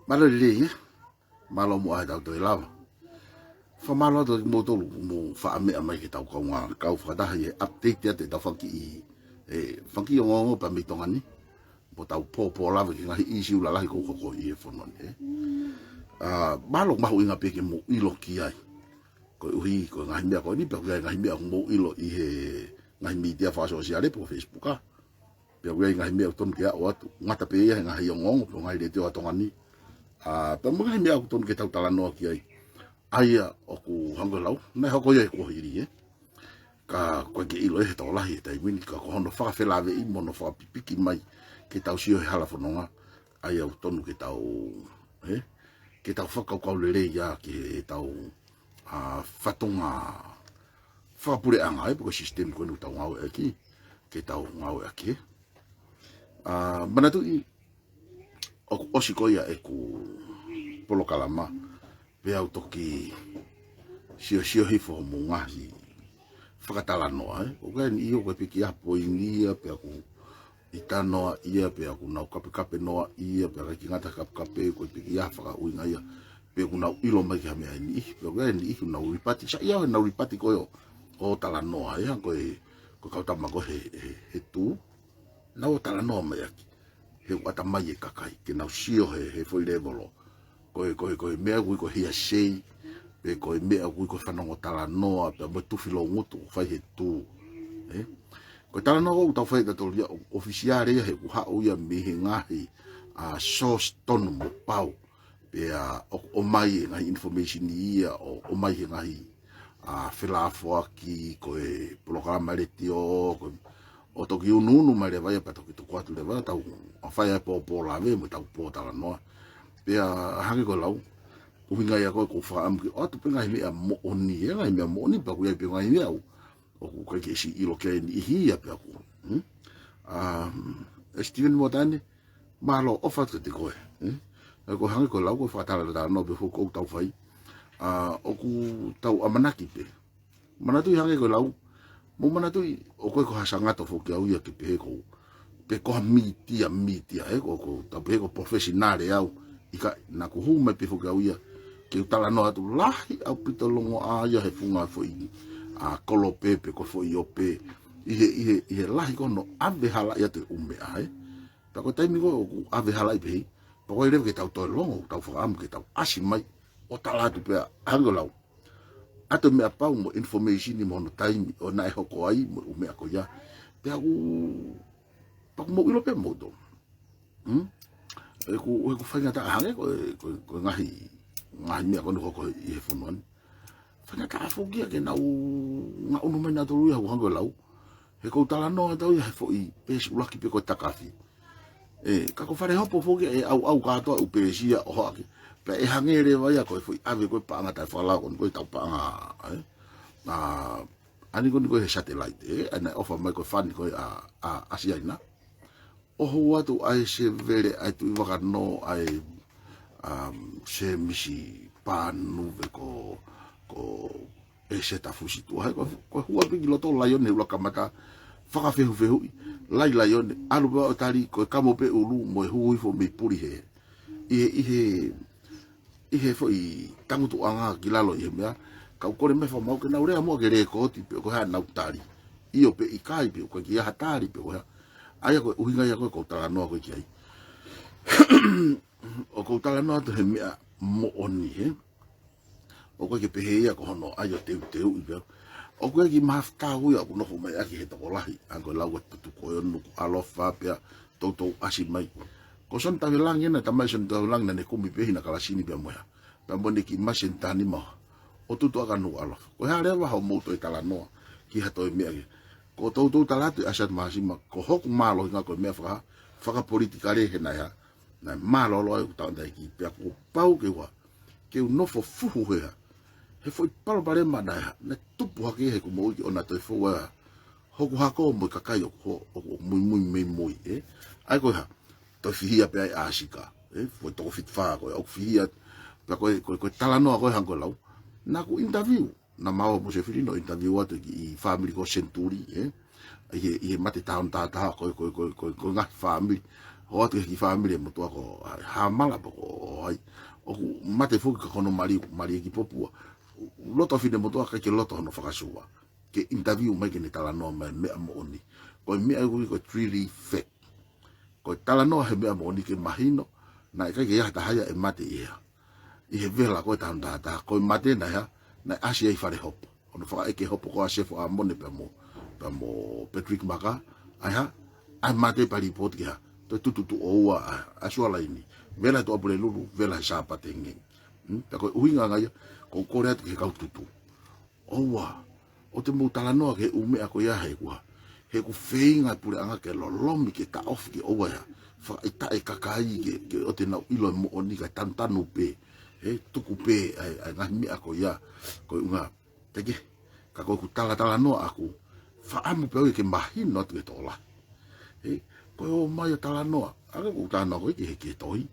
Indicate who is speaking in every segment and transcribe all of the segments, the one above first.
Speaker 1: Malo le malo mo ai tau te lava. Fa malo to mo to mo fa me mai ki tau ko nga kau fa da ye update te tau faki faki ngo pa mi tonga ni. Mo tau po lava ki ngai isi ula lahi ko i e fonon malo mahu inga pe ke mo ilo ki ai. Ko uhi ko ngai mea ko ni pe ngai mea mo ilo i he ngai media fa sosiale po Facebook a. Pe ngai mea ton ke o atu ngata pe ia ngai ngo po ngai le te o tonga ni. Pa mga mea ako ton ke tau tala noa ki ai. Aia o ku hangalau, nei hoko ia ko hiri Ka koe ke ilo he tau lahi e tai mini, ka ko hono whakawhelave i mono whakapipiki mai ke tau sio he hala whanonga. Aia o tonu ke tau, ke tau whakaukau lere ia ke tau whatonga whakapure anga po sistem koe nu tau ngau e ki, ke tau ngau e ki. Manatu i, o osi koia e ku polo kalama pe au toki sio hifo mo ngahi whakatala noa o kai ni o piki apo ingia pe aku itanoa ia pe aku nau kape noa ia pe ki ngata kape ko piki ia whaka uinga ia pe aku nau ilo mai ki hamea ni pe kai ni ku nau ripati sa ia nau ripati ko o tala noa ia ko kautama ko he tu nau tala noa mai aki he wata mai e kakai ke nau sio he foi levelo koe mea kui ko hia sei pe koe mea kui ko whanongo tala noa pe mo tufilo ngutu whai he tu koe tala noa u tau whai kato lia ofisiare ia he ku hao ia mihi ngahi sos tonu mo pau pe o mai e ngahi information ia o mai he ngahi whelafo aki koe programa le tio o toki ununu mai le vai pa toki tuku atu le vai tau a whai e po lave mo tau po tala noa pea hangi ko lau uhinga ia ko whaam ki o tu penga himi a mo oni e ngai mea mo oni pa kuia penga himi au o ku kai ke si ilo ke ni hia pe aku Steven Motane malo ofa te koe ko hangi ko lau ko whatala da no be ko tau whai o ku tau amanaki pe manatu hangi ko lau mo manatu o ko hasanga to fo ke au ia ke pe ko mitia ko tau pe ko professional au ika na ku hu mai pe fo ia ke tala no atu lahi au pitolongo ia he funga foi kolo pepe ko foi ope ihe lahi ko no ave hala ia te ume ai pa ko taimi ko ave hala i pe pa ko ile ke tau to longo tau fo am ke tau asi mai o tala tu pe angolau ato me apa mo information ni mo no taimi o na ho ko ai mo ume ko ia pe aku pa mo ilo pe mo do ku whainga ta hange ko ngahi mea kono ko i he whanuan whainga ta whokia ke nau ngā unu mai nā toru ia huango lau he kou tala noa tau ia he fo i pēsi ulaki pe ko takafi kako whare hopo whokia e au katoa u pēsia o hoaki pe e hange re vai a koe fo i ave koe paanga tai whalao koe tau paanga ani koe he satellite ana ofa mai koe whani koe a asiaina oho atu ai se vere ai tu waka no ai se misi panu ve ko e se ta fusi tu ai ko hua pe loto lion ne loka mata whaka fehu lai lion alu ba tali ko kamo pe ulu mo hui fo me puri he ihe fo i tangutu anga kilalo i mea ka ukore me fa mau ke na ure mo ke re ko ti pe ko ha na utari io pe i kai pe ko ki ha tari pe ko aia ko uhinga ia ko tala noa ko ki ai o ko tala noa te he mea mo oni o ko ke pehe ia ko hono aia teu i pe o ko ki mafta hui aku no ko mai aki he to lahi ango lau tu ko no alofa pe toto asi mai ko son ta lang ina ta mai son ta lang na ne kumi pehi na kala sini pe mo ya pa mo ne ki masen tani ma o tu to aka no alofa ko ha re wa ho mo to tala noa ki ha to mea ko tau talatu asat masima ko hok malo nga ko me faka politika re he na ya na malo lo u tau dai ki pe ko pau ke wa ke no fo fuhu he foi palo pare mana na tupu ha ke he ko mo ki ona to fo wa hoku hako mo kakai o muy ai ko ha to fihia pe ai asika foi to fit fa ko o fihia pe ko tala no ko hango lau na ku interview na mau mo se fili no interview atu ki family ko centuri Ie mate taon tata ko ngai family. Ho atu ki family mo to ko ha mala ko ai. O mate fu ko no mari ki popua. Loto fine mo to ka ke loto no fakasua. Ke interview mai ke ni tala no me mo oni. Ko me ai ko truly fake. Ko tala no he me mo oni ke mahino na ka ke ya ta haya e mate ia. Ie vela ko tata ko mate na ya na asia i fare hop. Ono fa ke hop ko asia fo amone pe mo Patrick Maka ai mate pa report ke ha. Tu oa asua laini vela to apure lulu vela sa patengi ko uinga ngai ko kore ke kau tutu oa o te mutala no ke ume ako ya he ku feinga pure anga ke lolomi ke ta off ke oa ya fa ita e kakai ke o te na ilo mo oni ka tantanu pe tuku pe ai ngai ako ya ko unga teke ka ko tala no aku fa amu pe ke mahino te tola ko mai tala noa aga ko tana ko ke toi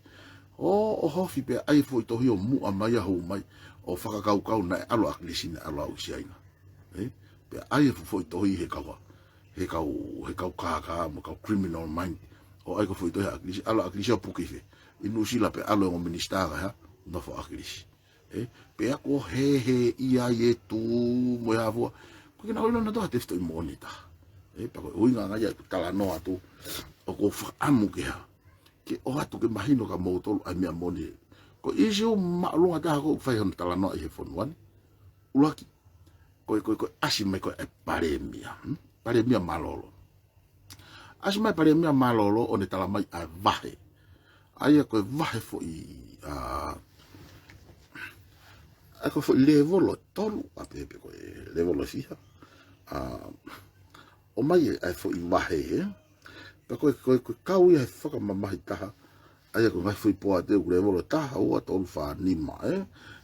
Speaker 1: o hofi pe ai foi tohi o mu mai ho mai o whakakau na alo aklisina alo usiaina pe ai foi tohi he kau ka mo kau criminal mind o ai ko foi tohi aklisi alo aklisi o pukife inu sila pe alo ngo minister ha no fo aklisi pe ako he ia ye tu mo ya vo ko na ono na to te sto monita pa ko uinga nga ya tala noa tu o ko amu ke ha ke o atu ke mahino ka moto ai mea moni ko isu ma lunga ta ko fai on tala noa e fonwan ulaki ko asi me ko e paremia malolo asi mai paremia malolo o ne tala mai a vahe ai ko vahe fo i ko fo levolo tolu a pepe ko levolo fiha o mai ai fo i vahe pa ko kau ia whaka mamahi taha ai ko ngai fo i poa te ure volo taha ua tolu wha nima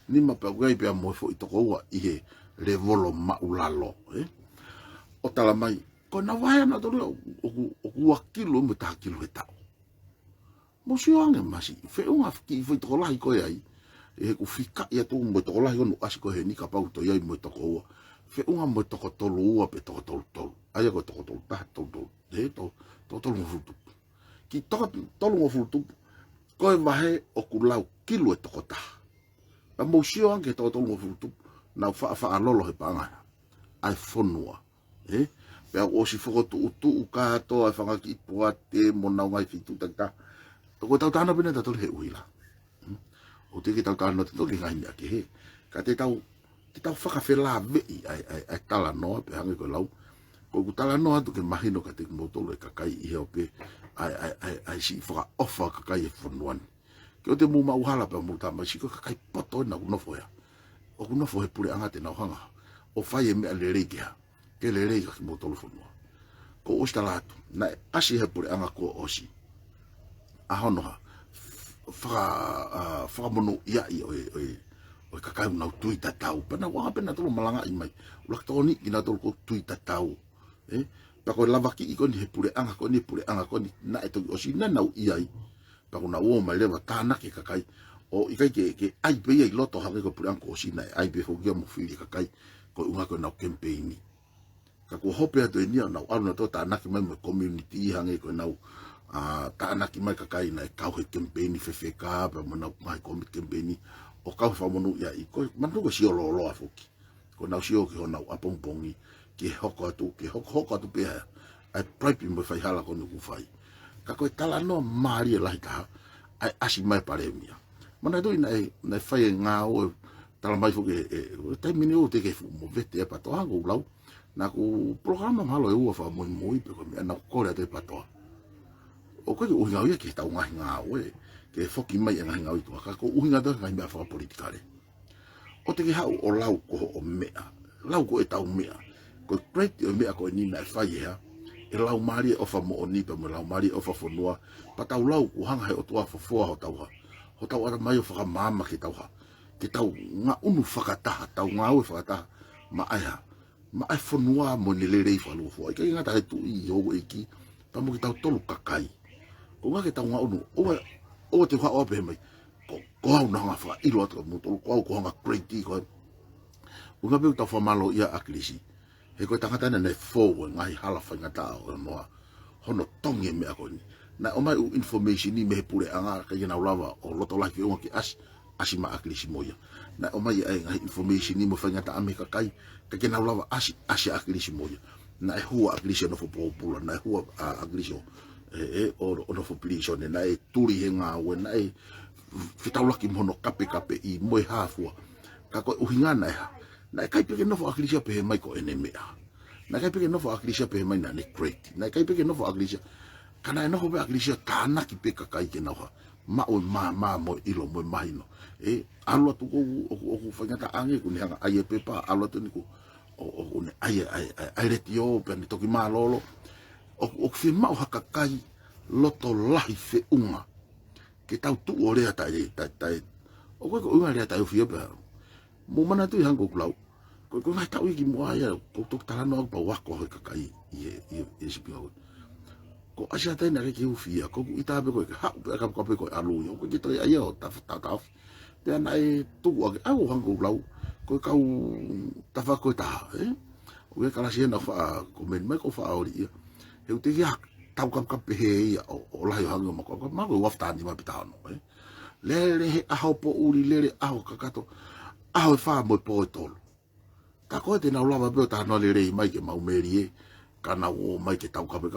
Speaker 1: nima pa ngai pe mo fo i toko ua i he le volo maulalo o tala mai ko na vai na tolu o ua kilo mo taha kilo he tau mo si ange masi fe unga ki fo i toko lahi ko ai ku fika ia tu mo toko lahi onu asi ko he ni ka pau to ia mo toko ua fe unga mo toko tolu ua pe toko tolu ai ko toko tolu taha tolu tolu mo futu ki tolu mo futu ko vahe o kulau kilo e toko ta a mo sio ange tolu mo futu na fa alolo he panga ai fonua pe o si foko tu ka to ai fanga ki poate mo na ngai fitu ta ko tau tana bina tolu he uila o te ki tau tana te toki ngai ke he ka te tau whaka whela vei ai tala noa pe hange ko lau ko tala noa tu ke mahino ka te motolo e kakai i heo pe ai si whaka ofa kakai e whanuani ke o te mu mauhala pe mu tama si ko kakai poto na kunofo ya o kunofo he pure anga te na hanga o whai e mea lerei ke ha ke lerei ka ki motolo whanua ko osta latu na asi he pure anga ko osi ahonoha whaka mono ia i o kakai una tui tatau pana wa pena tolo malanga i mai ulatoni ina tolo ko tui tatau pa ko lava ki ko ni he pure anga ko ni na eto o si na nau iai pa ko na o mai leva tana ke kakai o i kai ke ai pe i loto ha ko pure anga o si na ai pe fo ge mo fili kakai ko unga ko na campaign ka ko hope ato ni na au na to tana ki mai mo community hange ko na tana ki mai kakai na ka ho campaign fe ka pa mo na mai campaign o ka fa mo no ia i ko man ko si o lo afoki ko na si o ki ona apongpongi ke hoko atu pe ai pipe mo fai hala ko ku fai ka ko tala no mari la ta ai asi mai paremia mana do na fai nga o tala mai fo ke te mini o te ke fu mo vete pa to hango lau na ku programa malo e o fa mo pe ko na ko le te pa to o ko o nga ke ta nga o ke foki mai nga nga i to ka ko u nga do nga me fa politicale o te ke ha o lau ko o mea lau ko e tau mea ko great o mea ko ni na fai ha e lau mari o fa mo oni pe mo lau mari o fa fonua pa tau lau ko hanga he o toa fo fo ho tau ara mai o fa mama ke tau nga unu fakata tau nga o fakata ma ai fonua mo ni le rei fa lo fo ke nga ta tu i o ki pa mo ki tau tolu kakai ko nga ke tau nga unu o te wa o pe mai ko na nga fa i lo to mo tolu ko nga great ko unga pe ta fa malo ia aklisi he ko tangata na fo ngai hala fanga ta o no hono tonge me ako ni na o mai information ni me pure anga ka na lava o loto la ki o ki asima aklisi moya na o mai ai ngai information ni mo fanga ta ame ka kai ka na lava asi aklisi moya na hua aklisi no fo popula na hua aklisi o no fo plisho na turi henga we na fitaula ki mono kape I mo hafua ka ko uhingana na kai peke no fo aklisia pe mai ko enemea na kai peke no fo aklisia pe mai na ne great na kai peke no fo aklisia kana no fo aklisia kana ki peka kai ke na ma o ma mo ilo mo mahino alo tu o fanya ta ange ku ni hanga ai pepa alo tu ni ku o ne ai retio pe ni toki ma lolo o fi ma o hakakai loto lahi fe unga ke tau tu ore ata o ko unga re ata o fi ba mo mana tu hang ko klau ko ngai tau ki mo ai ko to tala no pa wa ko ka kai e sipio ko asia ta na ki ufia ko ita be ko ha ka pe ko alu yo ko to ai o ta te nai tu wa au hang ko klau ko ka ta fa ko ta o ka la sia na fa ko men me ko fa ori e te ya tau ka pe he o la yo hang mo ko ma ko wafta ni ma pita no le a ho po uri le a ho ka to aho fa mo po tolo ta ko te na lava be ta no le rei mai ke mau merie kana o mai ke tau ka pe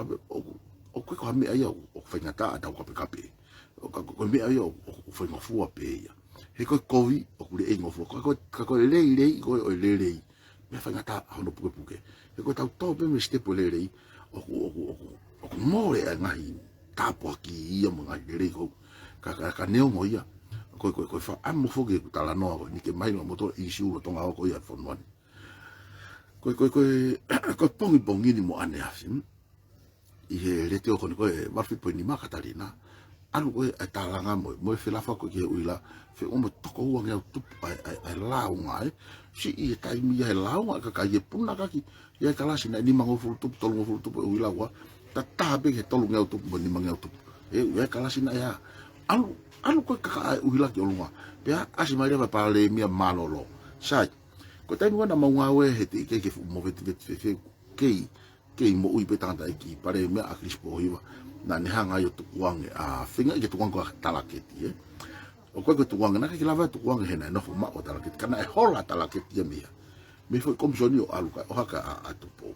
Speaker 1: o ko me ai o fenga ta tau ka pe o ko me ai o fenga fu a pe ya he ko vi o ku le ngo fu ko le ko le me fenga ta no puke he ko tau to pe me ste po le rei o mo le ngai ta po ki ia mo ngai le ko ka neo mo ia ko fa amo fo ke tala no ni ke mai no motor issue lo tonga ko ia fon wan ko pongi ni mo ane afim I he le te o ko ma fi po ni ma katarina alu ko tala nga mo fe la fa ko ke uila fe o mo toko wa nge tu ai la ngai si I tai mi ai la nga ka ye puna ka ki ye kala sina ni mango fu tu tolu fu tu uila wa ta be ke tolu nge tu mo ni mango tu ye kala sina ya alu ko ka uhila ki olunga pe asi mai leva pa le mia malolo sai ko tai ngona maunga we he te ke mo vet ke mo ui pe tanta ki pare me a crispo hiwa na ne hanga yo tu wange a finga ke tu wange talaketi o ko tu wange na ke lava tu wange hena no ma o talaketi kana e hola talaketi me foi komisioni o alu ka o haka a tu po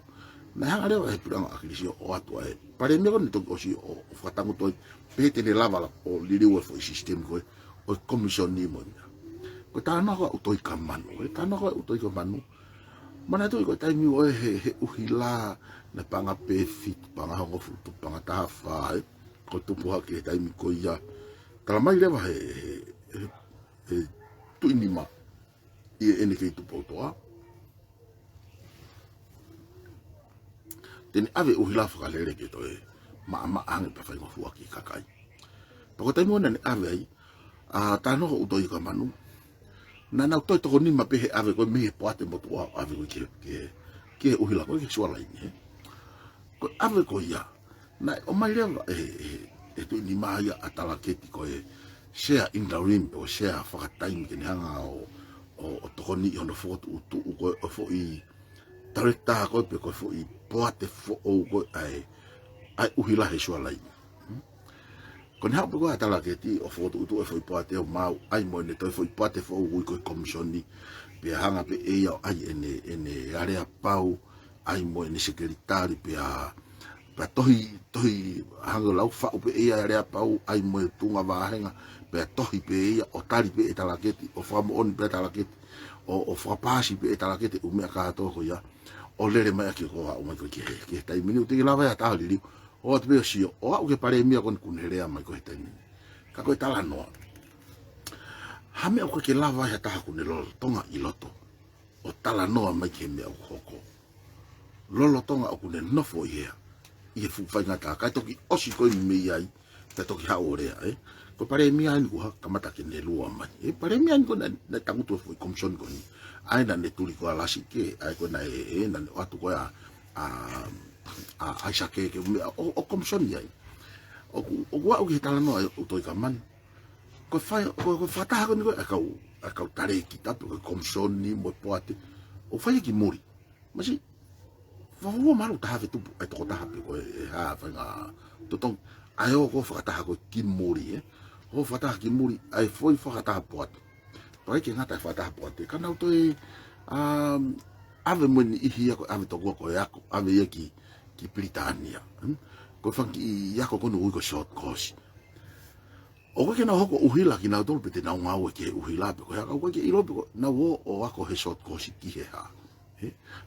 Speaker 1: na hanga le he puranga a crisio o atu ai pare me kon to o si o fatango to pete le lava o liri o foi sistem ko o komisioni mo ko ta na ko to ikamano ta na ko to ikamano mana to ko tai mi o he uhila na panga pe fit panga ho fu tu panga ta fa ko tu po ke tai mi ko ia kala mai le va he tu inima ene ke tu po to teni ave uhila fa le ke to ma ang pa fa fu aki kakai ko tai mo na ave ai ta no o to ikamano na to ni ma pe ave ko mi po ate mo to ave ko ke uhila ko ke swala ini ko ave ko ia na o mai leva tu ni mai atalaketi ko share in the rim o share fa time ke hanga o to ni ono foto tu ko fo I directa ko pe ko fo I po ate fo o ko ai uhila he swala ini kon ha ko atalaketi o foto tu fo po ate o mau ai mo ne to fo po ate fo o ko commission ni pe hanga pe e ai ene area pau ai mo ni secretary pe pa tohi hanga lau fa pe e area pau ai mo tunga vahenga pe tohi pe o tali pe talaketi o fa mo on pe talaketi o fa pasi pe talaketi o me ka to ko ya o lere mai ki ko o mai ko ke tai minu te lava ya ta li o te be si o ke pare mi kon kunere mai ko tai ka ko tala no ha me ko ke lava ya ta ku ne lo tonga I loto o tala no mai ke me o ko lolo tonga o ku ne no fo ia I fu fa ngata ka to ki o si ko mi ai ta to ki ha ore ko pare mi ai ku ha kamata ke ne lua mai pare mi ai ko na tangu to fo komson ko ni ai na ne tuli ko ala si ke ai ko na na atu ko a sa ke o komson ia o wa o ki tala no o to ka man ko fa ta ko ni ko ka tare ki ta ko komson ni mo poate o fa ki muri masi Fa malu ta have tu ai to ta have ko ha fa nga to tong ai o ko fa ta ko kimuri o fa ta kimuri ai foi fa ta pot pai ke ngata fa ta pot kana to ave mun I hia ko ave to ko ya ko ave ki Britania ko fa ki ya ko no ko short course o ko ke na hoko uhila ki na tol pete na ngau ke uhila pe ko ya ko ke ilo pe ko na wo o ako he short course ki he ha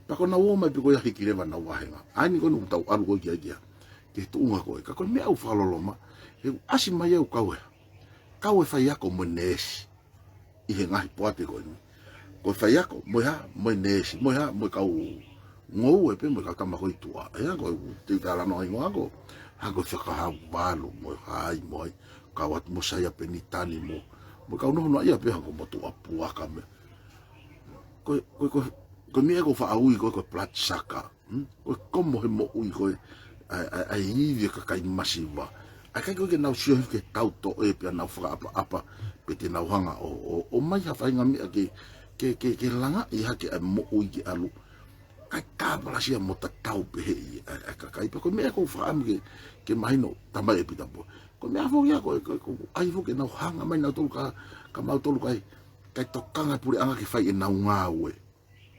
Speaker 1: pa ko na wo mai pe ko ya ki leva na wa henga ani ko no tau alu ko ki ya ke tu nga ko ka ko me au fa lo ma he asi mai au ka we fa ya ko mones I he ngai poate ko ni ko fa ya ko mo ha mones mo ha mo ka ngou e pe mo ka tama ko tua e ko te tala no ngo ako ako fa ka balo mo hai mo ka wat mo saya penitani mo ka no ia pe ko mo tu apua ka me ko mi ko fa au ko plat saka ko como he mo ui ko ai ivi ka kai masiva ai kai ko ke na sio ke tau to e pe na fa apa pe te na hanga o mai ha fa nga mi ke langa I ha ke mo ui ki alu kai ta bala sia mo ta tau pe ka kai pe ko mi ko fa am ke mai no tama e pita po ko me afo ya ko ai fo ke na hanga mai na tolu ka mau tolu kai to kanga pure anga ke fai na ngawe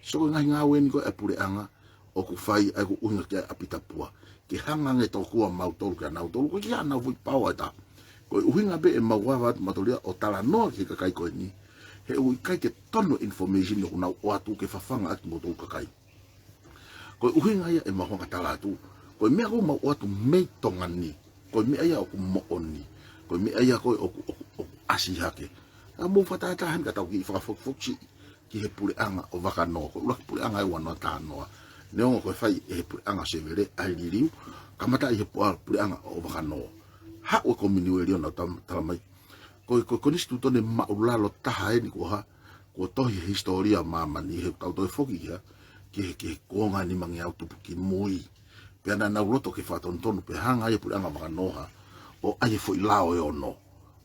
Speaker 1: so nga ngawe ni ko e pure anga o ku fai ai ku unga ke apita pua ke hanga nge to ku mau tolu ka na tolu ko ya na fu pawa ta ko uhinga be e mawa ma tolia o tala no ke kai ko ni he u kai ke tono information no na o atu ke fafanga at mo tolu ka kai ko uhinga ya e mawa ka tala tu ko me ko ma o atu me tongani ko mi aya o mo oni ko mi aya ko o asi hake a mo fata ta han ka tau ki fa fokchi ki he pure anga o vaka no ko la pure anga e wana ta no ne o ko fai e pure anga se vere ai liu kamata e pure anga o vaka no ha o ko mini we na tam mai ko instituto ne maula lo ta ha ni ko ha ko to historia mama ni he tau to foki ya ki ko nga ni mangi auto ki moi pena na roto ke fa tonton pe hanga e pura nga noha o ai foi lao e ono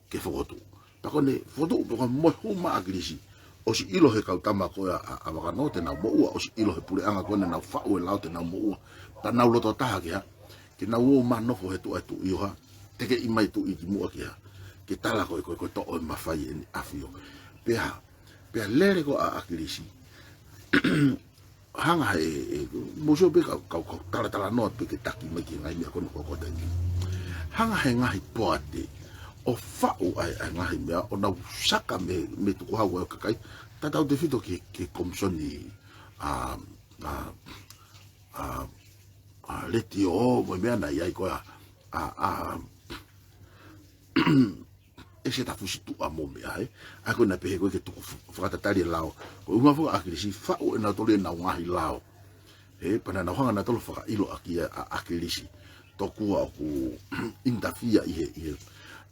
Speaker 1: ke foto pa kone foto ko mo huma agrisi o si ilo he kautama ko a maka no te na mo o si ilo he pura nga kone na fa o lao te na mo ta na roto ta ke na wo ma no he tu io ha te ke imai tu I mo ke ke tala ko to o ma fai ni afio pe lere ko a agrisi hanga mo so be ka tala no pe ke taki me ki ngai me ko ko ta ni hanga he ngai poate o fa o ai ngai me o na saka me tu ha wa ka kai ta ta de fito ke komson ni leti o mo me na ia ko ese ta fusi tu amo me ai ako na pe ko ke tu fa ta tali lao ko uma fo akilisi fa o na to le na ngahi lao pana na hanga na to fa ilo aki akilisi to ku aku indafia I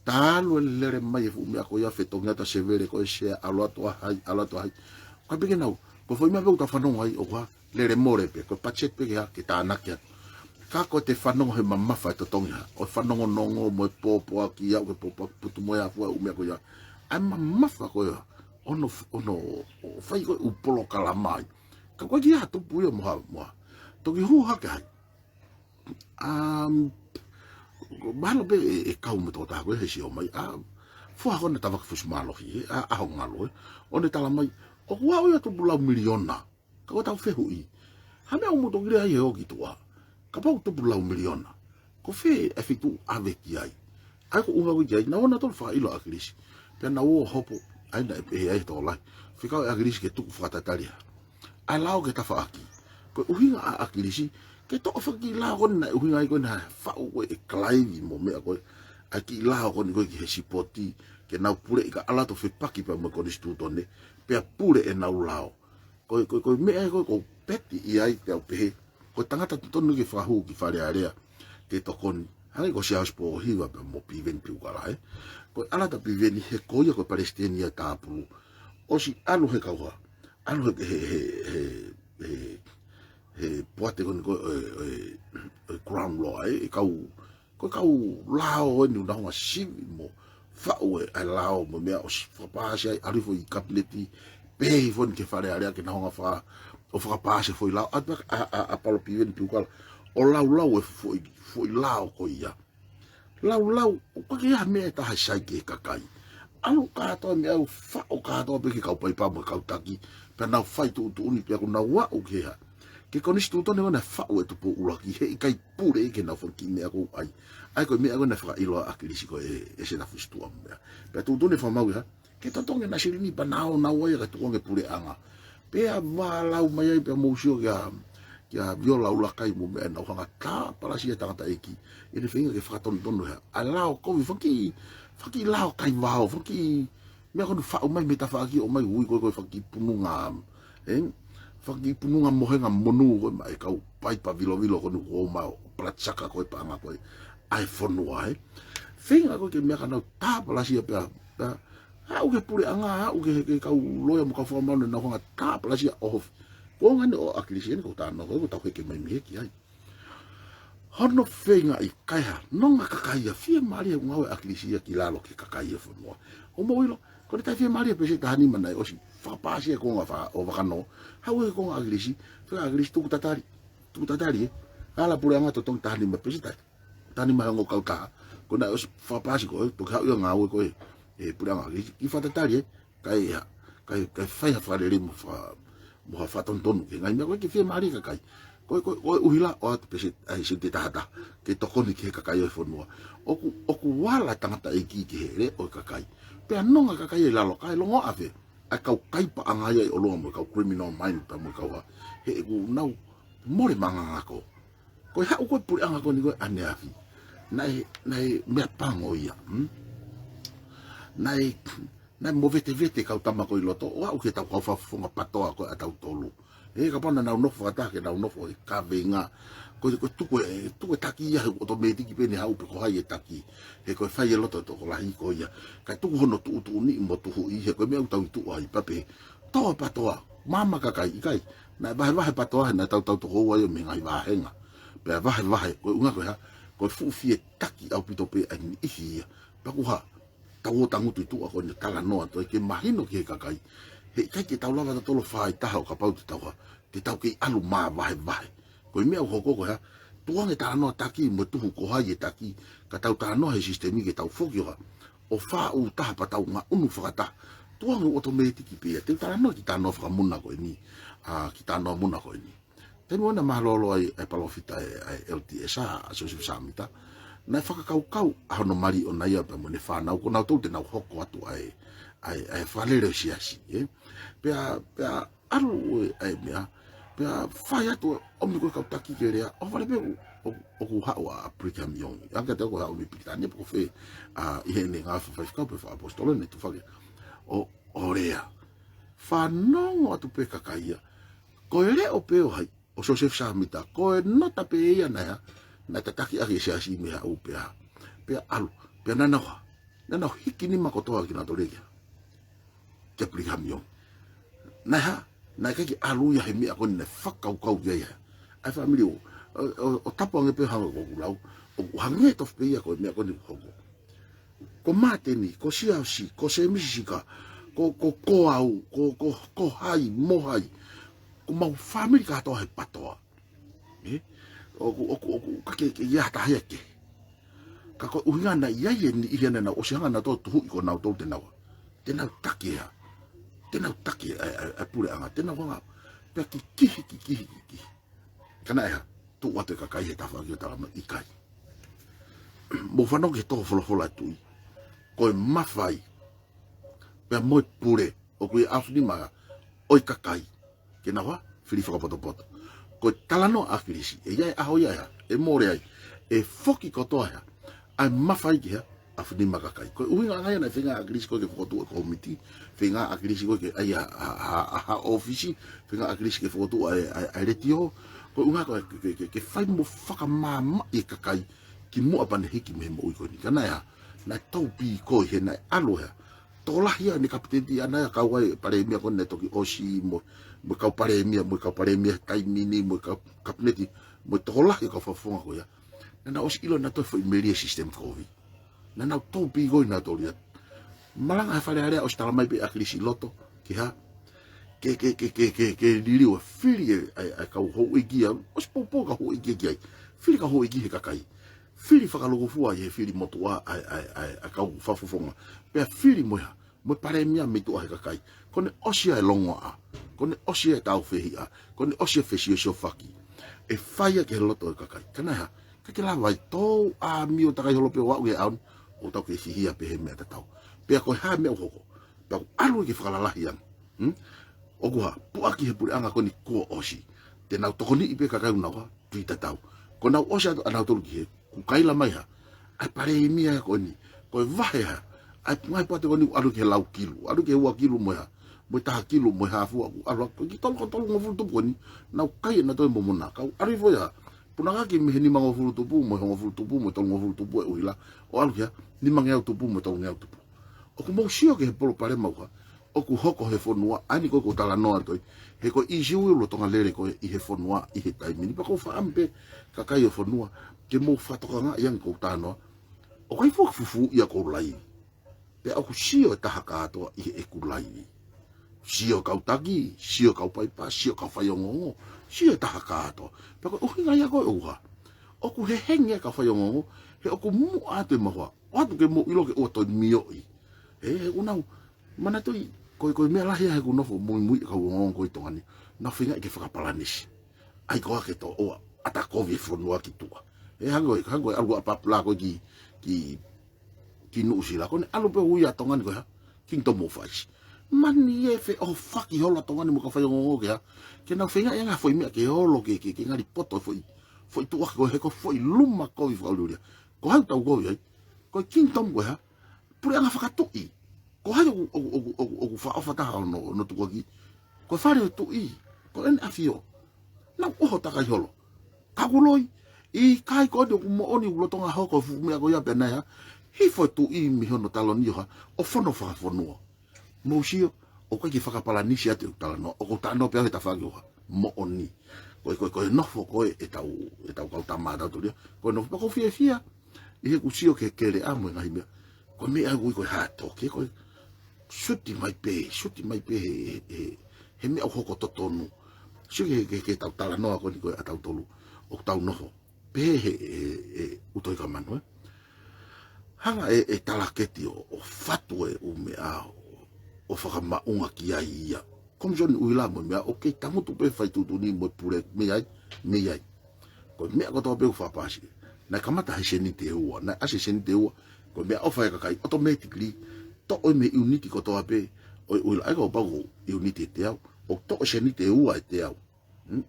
Speaker 1: talo le mai fu me ako ya feto ngata severe ko se alo to hai ko be ke na ko foi me ta fa no ai o kwa le more pe ko pachet pe ke ta na ke ka ko te whanongo he mamma whai to tongi ha. O whanongo nongo mo e pōpō aki au ke pōpō putu mo e fua umea ko ia. Ai mamma wha ko ia. Ono whai ko upolo kala mai. Ka koe ki aha tupu ia moha. Toki hu hake hai. Mahalo pe e kau me tō taha koe he si o mai. Fua hako ne tawaka fusi malohi. Aho ngalo. O ne tala mai. O kua o ia tupu lau miliona. Ka koe tau whehu I. Hame au mo toki rea I he oki tua. Ka pau tupu lau miliona. Ko whe e whitu awe ki ai. Ai ko uhawi ki ai. Na wana tolu wha ilo akirisi. Pea na ua hopo. Ai na e pehe ai tō lai. Whikau e akirisi ke tuku whakatataria. Ai lao ke tawha aki. Ko uhinga a akirisi. Ke tō whaki lao koni na uhinga ai koni ha whau koe e klaivi mo mea koe. Ai ki lao koni koe ki he sipoti. Ke nau pure i ka alato whipaki pa mo koni stutone. Pea pure e nau lao. Koe mea koe ko peti I ai te au pehe. Ko tangata tonu ki whahu ki whare area ke tokoni. Hangi ko siaus po hiwa pe mo piveni piukala Ko alata piveni he koia ko Palestina tāpuru. O si alu he kauha. Alu he poate koni ko ground law ko kau lao ni unahonga sivi mo whau ai lao mo mea o si whapahasi ai arifo I kabineti pehi foni ke whare area ke nahonga wha o whakapāse foi lau, a palo piwen piukala, o lau e foi lau ko ia. Lau, o kake ha mea taha sai ke kakai. Alo katoa me au whao katoa pe ke kau paipa mo kau taki, pe nau whai tu uni pe aku nau wau ke ha. Ke konisi tu tone wana whao e tupo uraki, he i kai pure e ke nau whanki mea ko ai. Ai koe mea wana whaka iloa akilisi ko e se na whistua mea. Pe tu tone whamau ha, ke tatonge na sirini pa nao nau ai ka tuonge pure anga. Pe a walau mai ai pe mousio kia viola ulakai mo mea nau hanga tā parasia tangata eki. E ne whinga ke whakaton tono ha. A lao kovi whaki lao kai wao, whaki mea konu whao mai meta whaki o mai hui koe whaki pununga. Whaki pununga mohenga monu koe mai kau paipa vilo konu o mao pratsaka koe paanga koe ai whanua Whinga koe ke mea kanau tā parasia pia. Hau ke pure anga, hau ke kau loya mo kau whamau na hanga tā parasia ohofi. Ko ngani o akilisi ene ko tāna koe ko tau heke mai miheki ai. Hono whenga i kaiha, nonga kakaia, fia maria ngawe akilisia ki lalo ki kakaia whanua. O mawilo, kone tai fia maria pese tahani manai osi, whakapasia konga o wakano, hau e konga akilisi, whenga akilisi tuku tatari e, ala pure anga to tong tahani ma pese tai, tahani ma hango kau taha, kone osi whapasi koe, tuki hau ia ngawe koe, e pure anga akilisi, ki whatatari e, kai whaiha wharere mo whaton tonu, ke ngai mea koe ki fia maria kakai, koe uhila o atu pese ai se te tahata ke tokoni ke kakai o whanua oku wala tangata e ki ke here o kakai pea nonga kakai e lalo kai longo awe ai kau kaipa angaya e olonga mo kau criminal mind pa mo kau he ku nau more manga ngako koe hau koe puri anga koe ni koe ane afi nai mea pango ia nai mo vete kau tama koe loto o au ke tau kau whafunga patoa koe atau tolu e ka pana nau nofo atake nau nofo e ka venga ko tuko taki ia o to mediki pene hau pe ko hai e taki he ko fai e loto to ko lahi ko ia ka tuko hono tu ni mo tu i he ko me tau tu ai pape to patoa mama ka kai na vai patoa na tau to ho ai me ngai va henga pe vai ko unga ko ha ko fu fi taki au pito pe ai i pa ku ha tau tangu tu ko ni kala no to ke mahino ke kakai he kai ke tau lava tolo fai taha o ka pau tau te tau ke alu maa vai ko mea hoko ko ha tuange ta no taki mo tuhu ko hai e taki ka tau ta no he sistemi ke tau foki o fa u taha pa tau nga unu whakata tuange automatic pe te ta no ki ta no whaka muna ko ni ki ta no muna ko ni te mo na malolo ai palofita e LTS a so samita na whakakau ahono mari o nai apa mo ne whanau ko nau tau te nau hoko atu ai whalere siasi pea aru ai mea pea whai atu omi koe kau taki ke rea o wale pe o ku hao a prikam yongi anka te ko hao mi pikitane po fe i hene ngā whawhai pe wha apostolo ne tu whake o rea whanongo atu pe kakaia koe re o peo hai o Joseph Samita koe nota pe ia na tataki aki siasi me hau pea alu pea nanau hiki ni makotoa ki nga torekia ke prikam yongi na kaki alu ya he mea kone whakau ia ai family o tapo ange pe hanga ko kulau o hange tof pe ia ko mea kone hoko ko mateni ko siasi ko semisika ko au ko hai mo hai ko mau family ka to he patoa o kake ia ta heke ka ko uhingana ia ni ihena na o sianga na to tu ko na to te na takia tena taki a pure anga tena wanga pe ki kana e tu wate ka kai ta fa ki ta ma ikai mo fano ke to fola tu ko mafai pe mo pure o ku afni ma o kakai ke na wa fili fa poto ko talano afilisi e ya a ho ya e more ai e foki ko to ya ai mafai ki afuni makakai ko uinga ngai na finga agrisi ko ke foto ko committee finga agrisi ko ke ai a office finga agrisi ke foto ai retio ko unga ko ke fai mo faka mama e kakai ki mo apan hiki me mo ko ni kana ya na topi ko he na alo ya tola hia ni kapiteni ana ka wai pare mi ko neto ki osi mo ka pare mi kai mini mo ka kapneti mo tola ko fofonga ko ya na osi ilo na to foi meria system ko na nau topi goi na tolia malanga fale area o stala mai pe akrisi loto ki ha ke liliu fili ka ho igia o se popo ka ho igia fili ka ho igia he kakai fili whakalogo fua ye fili motua a ka fafufonga pe fili moha mo pare mia me to he kakai kone osia e longo a kone osia e tau fehi a kone osia fesi o faki e faya ke loto e kakai kana ha ke la vai to a mi o takai holope wa u e au o tau ke hihia pe he me tau pe ko ha me o hoko pe alu ke whakalalahi ang Oguha, puaki he puri anga koni ko osi. Te nau tokoni ipe kakai unawa, tui tatau. Ko nau osi atu anau tolu ki he, ku kaila mai ha, ai pare i mia koni, ko e vahe ha, ai pungai pate koni alu ke lau kilu, alu ke hua kilu mo ha, mo taha kilu mo ha fua, alu ko ki tolu ngofuru tupu koni, nau kai na toi momona, kau alu i foia, punanga ki mihe ni ngofuru tupu, mo ngofuru tupu, mo tolu ngofuru tupu e uhila, o alu kia, ni mangeau tupu, mo tolu ngeau tupu. O ku mau sio ke he polo pare mau ha, o ku hoko he fonua ani ko tala noa toi he ko isiu lo tonga lere ko i he fonua i he taimini pa ko whaampe kakai o fonua ke mo whatoka nga iang ko tanoa o kai fufu ia ko lai pe aku sio taha katoa i he eku lai sio kau taki sio kau paipa sio kau whayongongo sio taha katoa pe ko uhinga ia ko uha o ku he henge ka whayongongo he o ku mu ate mahua o atu ke mo ilo ke o toi mio i unau mana toi ko me la he ko no fo muy ka ngon ko tongani na finga ke fa palanisi ai ko ke to o ata ko vi fo no ki tua hango algo apapla ko ki no sila ko alu pe uya tongani ko king to mo fais mani e fe o faki hola tongani mo ka fa ngon ke na finga nga foi me ke holo ke ngari poto foi tua ko he ko foi luma ko vi fa luria ko ha tau go ko king tom go ha pura nga fa to i ko hai o fa ta no tu ko ko fare tu i ko en afio na o ta ka holo ka guloi i kai ko de mo oni ulo tonga hoko fu me ko ya pena ya hi fo tu i mi hono taloni ha o fono fa fono mo sio o ka ki fa ka pala ni sia te talano o ko ta no pe ta fa mo oni ko no fo ko e tau ka ta ma da tu ko no ko fia i he ku sio ke le amo na himia ko me ai ko ha to ke ko Suti mai pe he me au hoko totonu. Sui ke tau tala noa ko ni ko atau tolu. O tau noho. Pe utoi ka manu Hanga tala keti o fatu o me a o whakamaunga ki ai ia. Kom joni uila mo mea o ke tamutu pe whai tutuni mo pure me ai. Ko mea ko tau pe whapasi. Na kamata he seni te ua. Na ase seni te ua. Ko mea o whai kakai automatically to o me uniti ko toa pe o ai ko pago uniti te au o to se ni te ua te au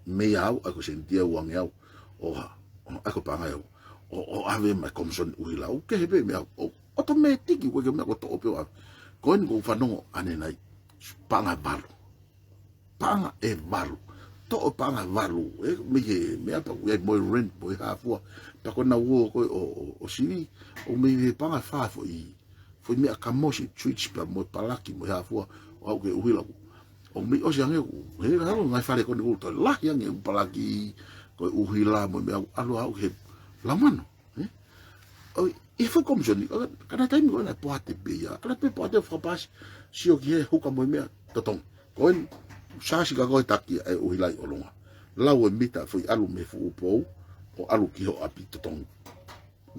Speaker 1: me au ako se te ua nge au o ako pa ngai o ave mai komson uila o ke be me au automatic ko ke me ko to pe ko ni ko fa no ane nai panga valu to o panga valu me apa mo rent mo ha fu ta ko na wo ko o siri o me panga fa fo i foi me akamoshi twitch pa mo palaki mo ha fua o ke uhila o me o jange he halo ngai fare ko ni to la yang palaki ko uhila mo me alu au he la mano o e foi como joni kana time ko na poate be ya kana pe poate fa pas si o ke huka mo me totong ko en sashi ka ko taki e uhila o longa la o mita foi alu me fu po o alu ki ho api totong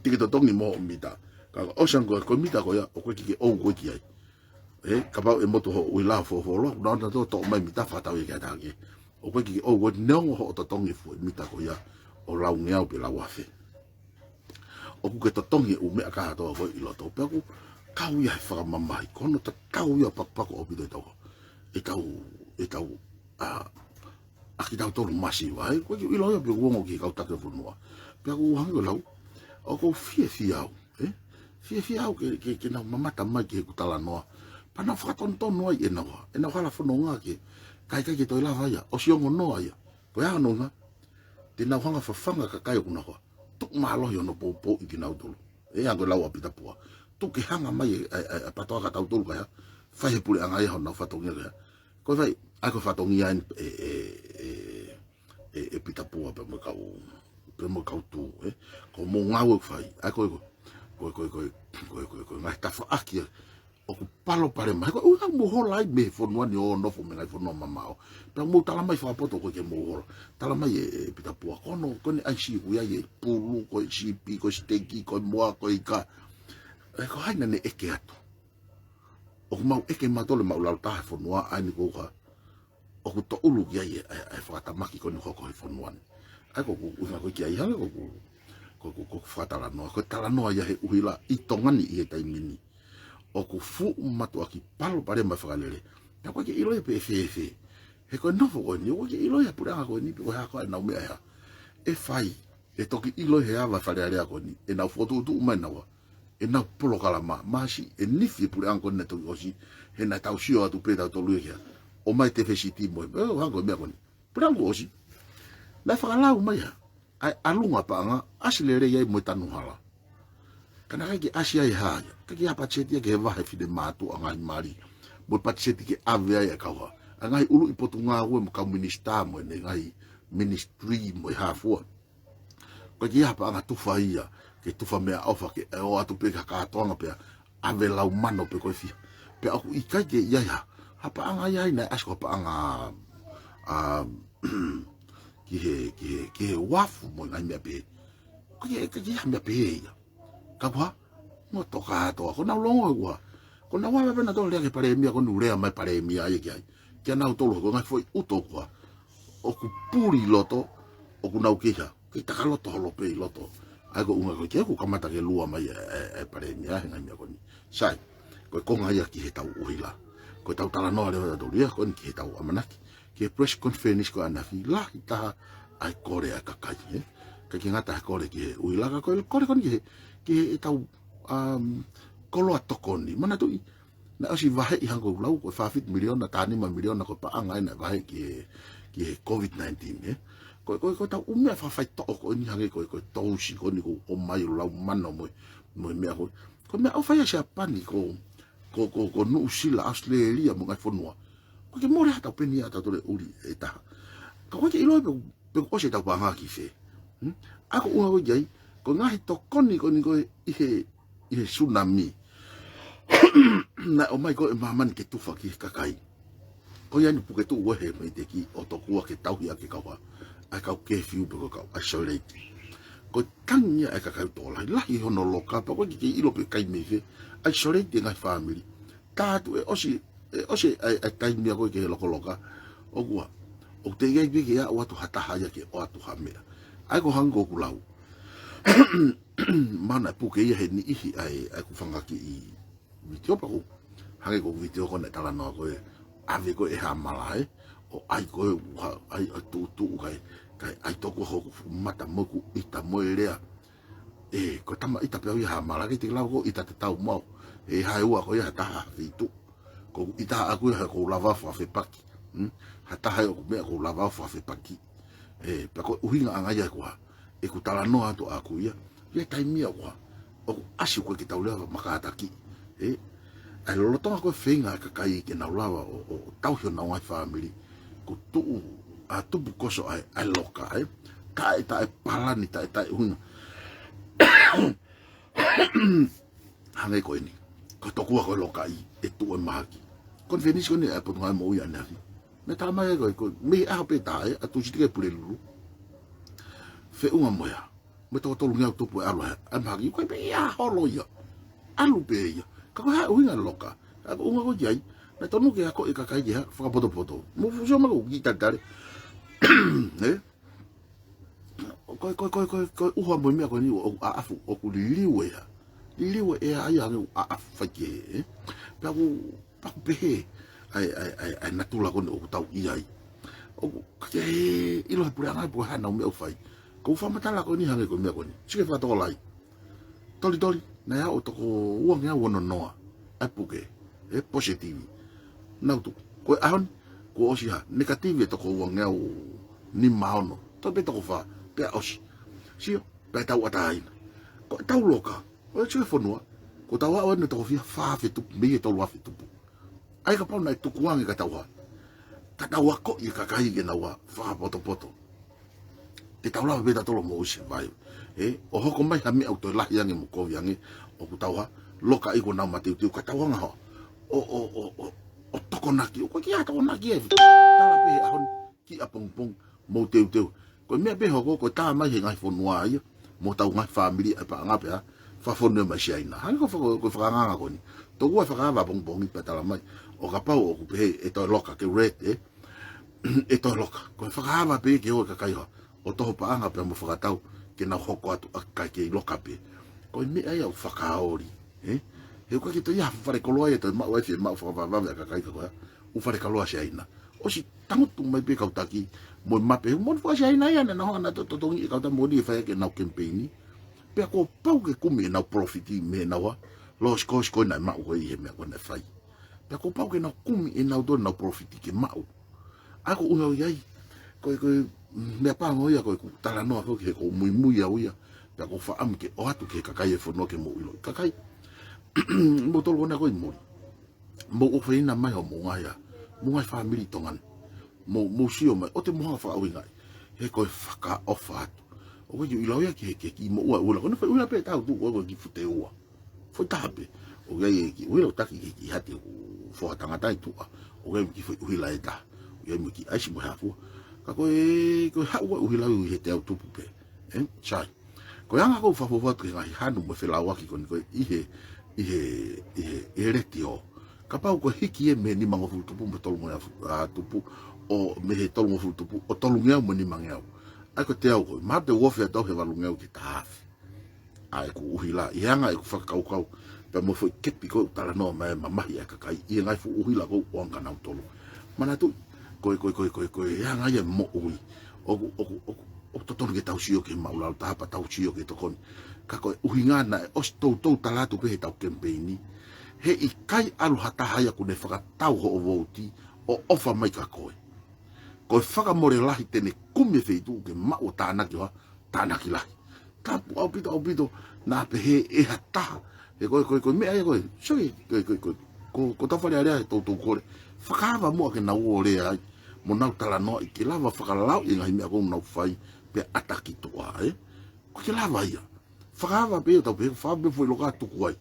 Speaker 1: tiki totong ni mo mita ka o sango ko mita ko ya o ko ki o ko ki ai ka ba e moto ho uila fo lo na na to mai mita fa ta ke ta ke o ko ki o ko no ho to tongi fu mita ko ya o la un ya pe la wa fe o ku ke to tongi u me ka to ko i lo to pe ku ka u ya fa mama ko no ta ka u ya pa ko o bi to e ka u a ki ta to masi wa ko ki i lo ya pe wo mo ki ka ta ke fu no pe ku hango lau o ko fia Fia au ke na mamata mai ke kutala noa. Pana whakatonton noa i e na whala whanonga ke. Kai ke toi la vaya, o siongo noa ia. Ko ea nonga, te na whanga whawhanga ka kai kuna hoa. Tuk mahalohi ono pōpō i ki nau tolu. E ango lau apita pua. Tuk ke hanga mai e patoa ka tau tolu kaya. Whai pule anga iho na whatongia kaya. Ko vai, ai ko whatongia e pita pua pe mo kau tu. Ko mo ngau e whai. Ai ko ngai ta fa akia o ku palo pare mai ko uha mo hola me fo no ni o no fo me ngai fo no mama o pe mo tala mai fa poto ko ke mo hola tala mai e pita pua kono ko ni ai si ku ya ye pulu ko si pi ko steki ko mo ko ika e ko haina ne eke ato o ku mau eke ma tole mau la ta fo no ai ni ko ka o ku to ulu ya ye ai fa ta maki ko ni ko fo no ai ko ku uha ko ki ai ha ko fa tala no ko tala no ya he uhila i tongani i tai mini o ku fu matu aki palo pare ma fagalele na ko ke ilo e pff he ko no fo ni o ke ilo ya pura ko ni ko ha ko na me ya e fai e toki ilo he ava fale ale ko ni e na foto tu ma na wa e na polo kala ma si e ni fi pura ko na to osi he na tau si o tu pe ta to lu ya o mai te fesiti mo o ha ko me ko ni pura ko osi la fagala u ma ya ai alunga pa nga asilere ya mo tanu hala kana ki asia ya ha ki apa cheti ke va he fide matu anga mari bo patseti ke ave ya kawa anga ulu ipotunga we mo ka minister mo ne ngai ministry mo ha fo ko ki apa anga tu faia ke tu fa me ofa ke o atu pe ka tonga pe ave la umano pe ko fi pe aku ika ke ya ya apa anga ya ina asko pa anga ki wafu mo ngai me pe ko ki ya me pe ya kapwa mo toka to ko na longo wa ko na wa na to le ke pare mi ko nu le mai pare mi ai ke na to lo ko ngai foi uto kwa o ku puri loto o ku na ukiha ke ta loto lo pe loto ai ko unga ko ke ku kamata ke lua mai e pare mi ai ngai mi ko ni sai ko ngai ki he tau uhila ko tau tala no le do ria ko ki he tau amanaki ke press conference ko ana fi la ta ai kore ka kai ka ki ngata kore ki uhila ka ko kore ko ni ke tau kolo atokoni mana tu na osi vahe i hango lau ko 5 milion na tani ma milion na ko pa anga na vahe ki covid-19 ko tau umia fa fai to ko ni hange ko to si ko ni ko o mai lau mano mo me ko me o fai sia pani ko no usila Australia mo ngai fonua ko ke mo re ta peni ata to le uri eta ko ke ilo pe ko se ta pa nga ki fe ako unga ko jai ko ngahi to koni ko ihe tsunami na o mai ko maman ke tufa ki kakai ko yani puke tu wo he mai te ki o to ku ke tau ya ke kawa a ka ke fiu pe ko a isolate ko tanya a ka to la hi hono loka pa ko ki ilo pe kai me fe isolate ngai family ta tu e osi a kai me ko ke loka o gua o te ye bi ke ya o tu hata ha ya ke o tu ha me ai ko hango ku lau mana puke ia he ni ihi ai ku whangaki i video pa ko hange ko video ko na tala no ko ave ko e ha malai o ai ko ai tu kai ai to ko mata mo ku ita mo rea ko tama ita pe ha malai te la ko ita te tau mo e ha ua ko ia ta fitu ko ita aku ha ko lava fa fe paki hata ha ko me ko lava fa fe paki pa ko uhinga anga ia ko e ku tala no atu aku ia tai mia wa o asi ko ki tau le makataki ai lo tonga ko fenga ka kai ke na lawa o tau hio na wa family ku tu a tu bu koso ai loka tai palani tai hunga hangai ko ini ko to ku ko loka i e tu e maki kon venis ko ni e po ngai mo ia na me ta mai ko me a pe tai a tu jitike pule lulu fe unha moia me to lunga to po alo a magi ko be ya holo ya alu be ya ka ha unha loka a unha ko jai na to no ke ko e ka kai ya fa poto mo fu so ma ko gita dare ko uha mo me ko ni a afu o ku liwe e ai a fa ke pa be ai natula ko o tau i ai o ke ilo pura nga po ha na me o fai ko fa matala ko ni hange ko me ko ni sike fa to lai toli na ya o to ko uang ya wono noa apuke positive na tu ko ahon ko osia negative to ko uang ya ni maono to be to ko fa pe os si pe ta watai ko tau loka o sike fo noa ko tawa o ne to fa fe tu me to lo fa tu ai ka pa na tu kuang ka tawa tatawa ko i ka kai ke na wa fa poto te taula be ta tolo mo usi vai o hoko mai ha mi auto la yang mo ko yang o ku tawa loka i ko na mate tu ka tawa nga o tokonaki ko ki tokonaki e tala pe ahon ki apong pong mo teu ko me be ho ko ta mai ngai fonua ia mo tau ngai family pa nga pe fa fonu ma shaina han ko fa nga ko ni to ko fa nga pong pong pa tala mai o ka pau o pe e to loka ke red e to loka ko fa nga pe ke o ka kai o to pa nga pe mo fa tau ke na hoko atu ka ke loka pe ko me ai o fa ka ori he ko ki to ya fa re koloa e to ma wa ma fa va ka kai ko u fa re kaloa shaina o si tangu tu mai pe ka taki mo mape mo fa shaina ya na na to ngi ka ta mo di fa ke na campaign pe ko pau ke kumi na profiti me na wa los kos ko na ma o i me ko na fai pe ko pau ke na kumi e na do na profiti ke ma o ako u ya ko me pa mo ya ko tala no ko ke ko muy ya uya pe ko fa am ke o atu ke ka kai fo no ke mo ilo ka kai mo tol bona ko mo o fe na mai o mo ngai family tongan mo sio mai o te mo fa o ngai he ko fa ka ofa o yu ilo ya ke ki mo o la ko no fa pe ta tu o ki fute o fo ta pe o ga ki o lo ta ki hate o fo tanga tai tu o ga ki fo o la eta o ga mi ki ai si mo ha fo ka ko ha o la o he te tu pe chai ko yang ko fa fo ke ngai hanu mo fe la wa ki ko i retio kapau ko hiki e me ni mango futupu mo tolu mo tupu o me he tolu mo futupu o tolu ngea mo ni mangea ai ko te au ko ma te wofe to he valu ngea ki tafi ai ko uhila ianga ko fa kau pe mo foi kepi ko tala no ma mahi ka kai i ngai fu uhila ko o ngana tolu mana tu ko ianga ye mo ui o totonu ke tau sio ke maula ta pa tau sio ke tokon ka ko uhinga na o sto talatu pe tau campaign he i kai alu hata haya ku ne whaka tau ho o vouti o ofa mai ka koe. Koe whaka more lahi tene kume wheitu ke mao tānaki wa, tānaki lahi. Tapu au pito, nā pe he e hataha. He koe mea e koe, soi, ko tawhare area he tautou kore. Whakahawa mua ke nau o rea ai, mo nau tala noa i ke lava whakalau i ngahi mea kou nau whai pe ataki toa, Ko ke lava ia. Whakahawa pe o tau pe, whabe fwoi loka tuku ai.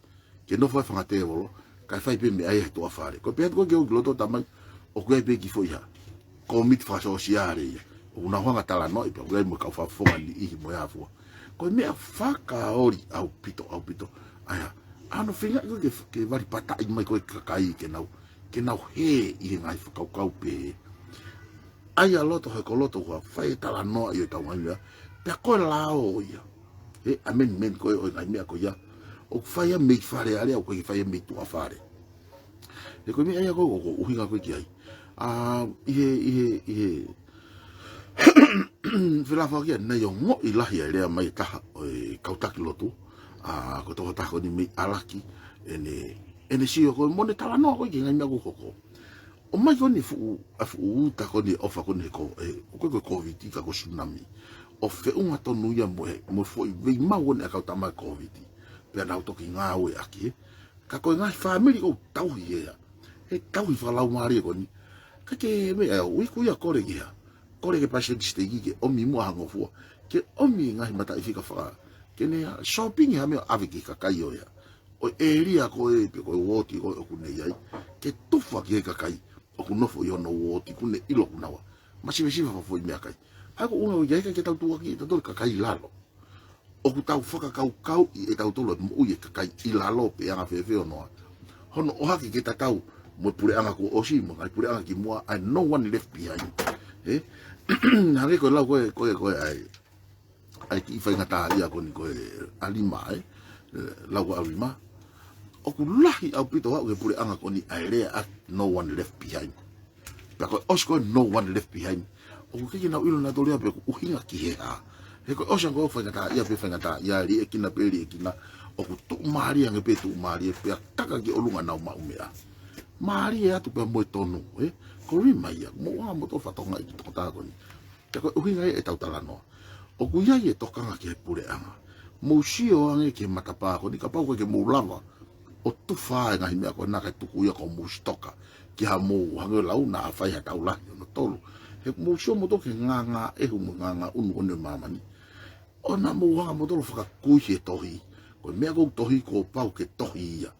Speaker 1: Ke no fai whanga te wolo, kai whai pe me ai he toa whare. Ko pe hatu koe ke o kiloto tamai, o koe pe ki fwoi ha. Ko mit whasa o siare ia. O una honga tala no i pe, o koe mo kau whafonga ni ihi mo ia fua. Ko mea whaka ori au pito. Aia, ano whinga koe ke wari patai mai koe kakai ke nau he i he ngai whakau pe. Aia loto he ko loto kua whai tala no i o tau ngai mea, pe koe lao ia. Amen koe o ngai mea ko ia. O whaia mei whare are au koe whaia mei tua whare. E koe mea ia koe o uhinga koe ki ai. Ihe whilawa kia nei o ngo i lahi ai rea mai taha o kautaki lotu. Ko toho tako ni mei alaki. Ene sio koe mone tala noa koe ki ngai mea koe koko. O mai koe ni fu tako ni ofa koe ni ko. O koe koe COVID ka ko tsunami. O whiunga tonu ia mo foi vei mau ne akau tamai COVID. Pea nau toki ngā oe aki, ka koe ngai whamiri o tauhi ea. He tauhi whakalau maari e koni. Ka ke mea, ui kuia kore ki hea. Kore ke pasien stegi ke omi mua hangofua. Ke omi ngai mata i whika whaka. Ke nea, shopping hea mea awe ki kakai o ea. O eria koe, pe koe woti koe oku nei ai. Ke tufa ki he kakai. Oku nofo i ono woti, kune ilo kunawa. Masiwe whafoi mea kai. Hako unga o iaika ke tau tuaki, tatori kakai lalo. O ku tau whaka kau i e tau tolo mo ui e kakai i la lope anga whewheo noa. Hono o haki ke tatau mo pure anga ko osi mo, ai pure anga ki mua, ai no one left behind. Hake koe lau koe ai ki whainga tā ia koni koe alima lau koe alima. O ku lahi au pito hau ke pure anga koni ai rea at no one left behind. Pea koe osi koe no one left behind. O ku keki nau ilo na torea pe ku uhinga ki he haa. He koe osan koe whaingata ia pe whaingata ia ri e kina pe ri e kina o ku tuk maari ange pe tuk maari e pea taka ki olunga nau maumea. Maari e atu pea moe tonu, ko rima ia, mo wanga mo tō whatonga i ki toko tākoni. Te koe uhinga e tau tala noa. O ku iai e tokanga ki he pure anga. Mou sio ange ki he matapāko, ni ka pau koe ke mou lava. O tuwha e ngahi mea koe naka tuku ia ko mou stoka. Ki ha mou hange lau na a whai ha tau lahi ono tolu. He mou sio mo toke nganga ehu mo nganga unu one mamani. Ona mo wanga mo tolo whakakui he tohi. Koe mea kou tohi ko pau ke tohi ia.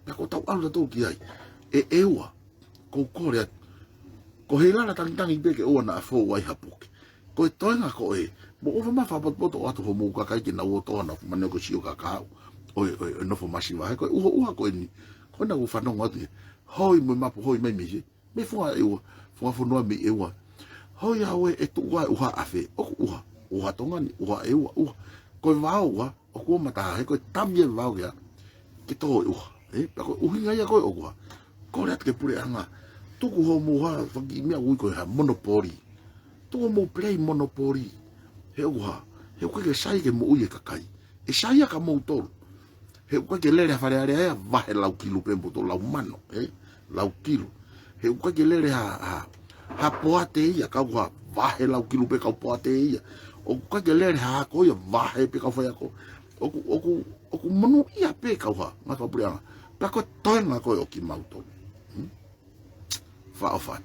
Speaker 1: Pe ko tau ala tau ki ai. E ewa. Ko kore ko he lana tangi pe ke o na fo wai hapuke. Ko e toenga ko e mo o ma fa pot poto atu ho mo ka kai ki na o to na mane ko sio ka ka. O no fo masiva ko uha ko ni. Ko na u fa no ngati. Hoi mo ma hoi mai mi. Me fo e o fo no mi e o. Hoi awe e tu wa uha afe. O uha. Uha tonga ni uha e o. Ko va o o ko mata he ko tamie va o ya. Ki to uha. Ko uhinga ya ko o ko. Ko le ke pure anga. Tu ko ho mo ha fa ki me u ko ha monopoly. Tu mo play monopoly. He uha. He ko ke sai ke mo u ye kakai. E sai ka mo to. He ko ke le fa le ya va he lau kilo pe mo to lau mano, lau kilo. He ko ke le ha poate ia ka wa va he lau kilo pe ka poate ia. O ko ke le ha ko ia va he pe ka fa ko. O manu ia pe ka wa ma ka pura. Pa ko toenga ko o ki mauto. Fa fa.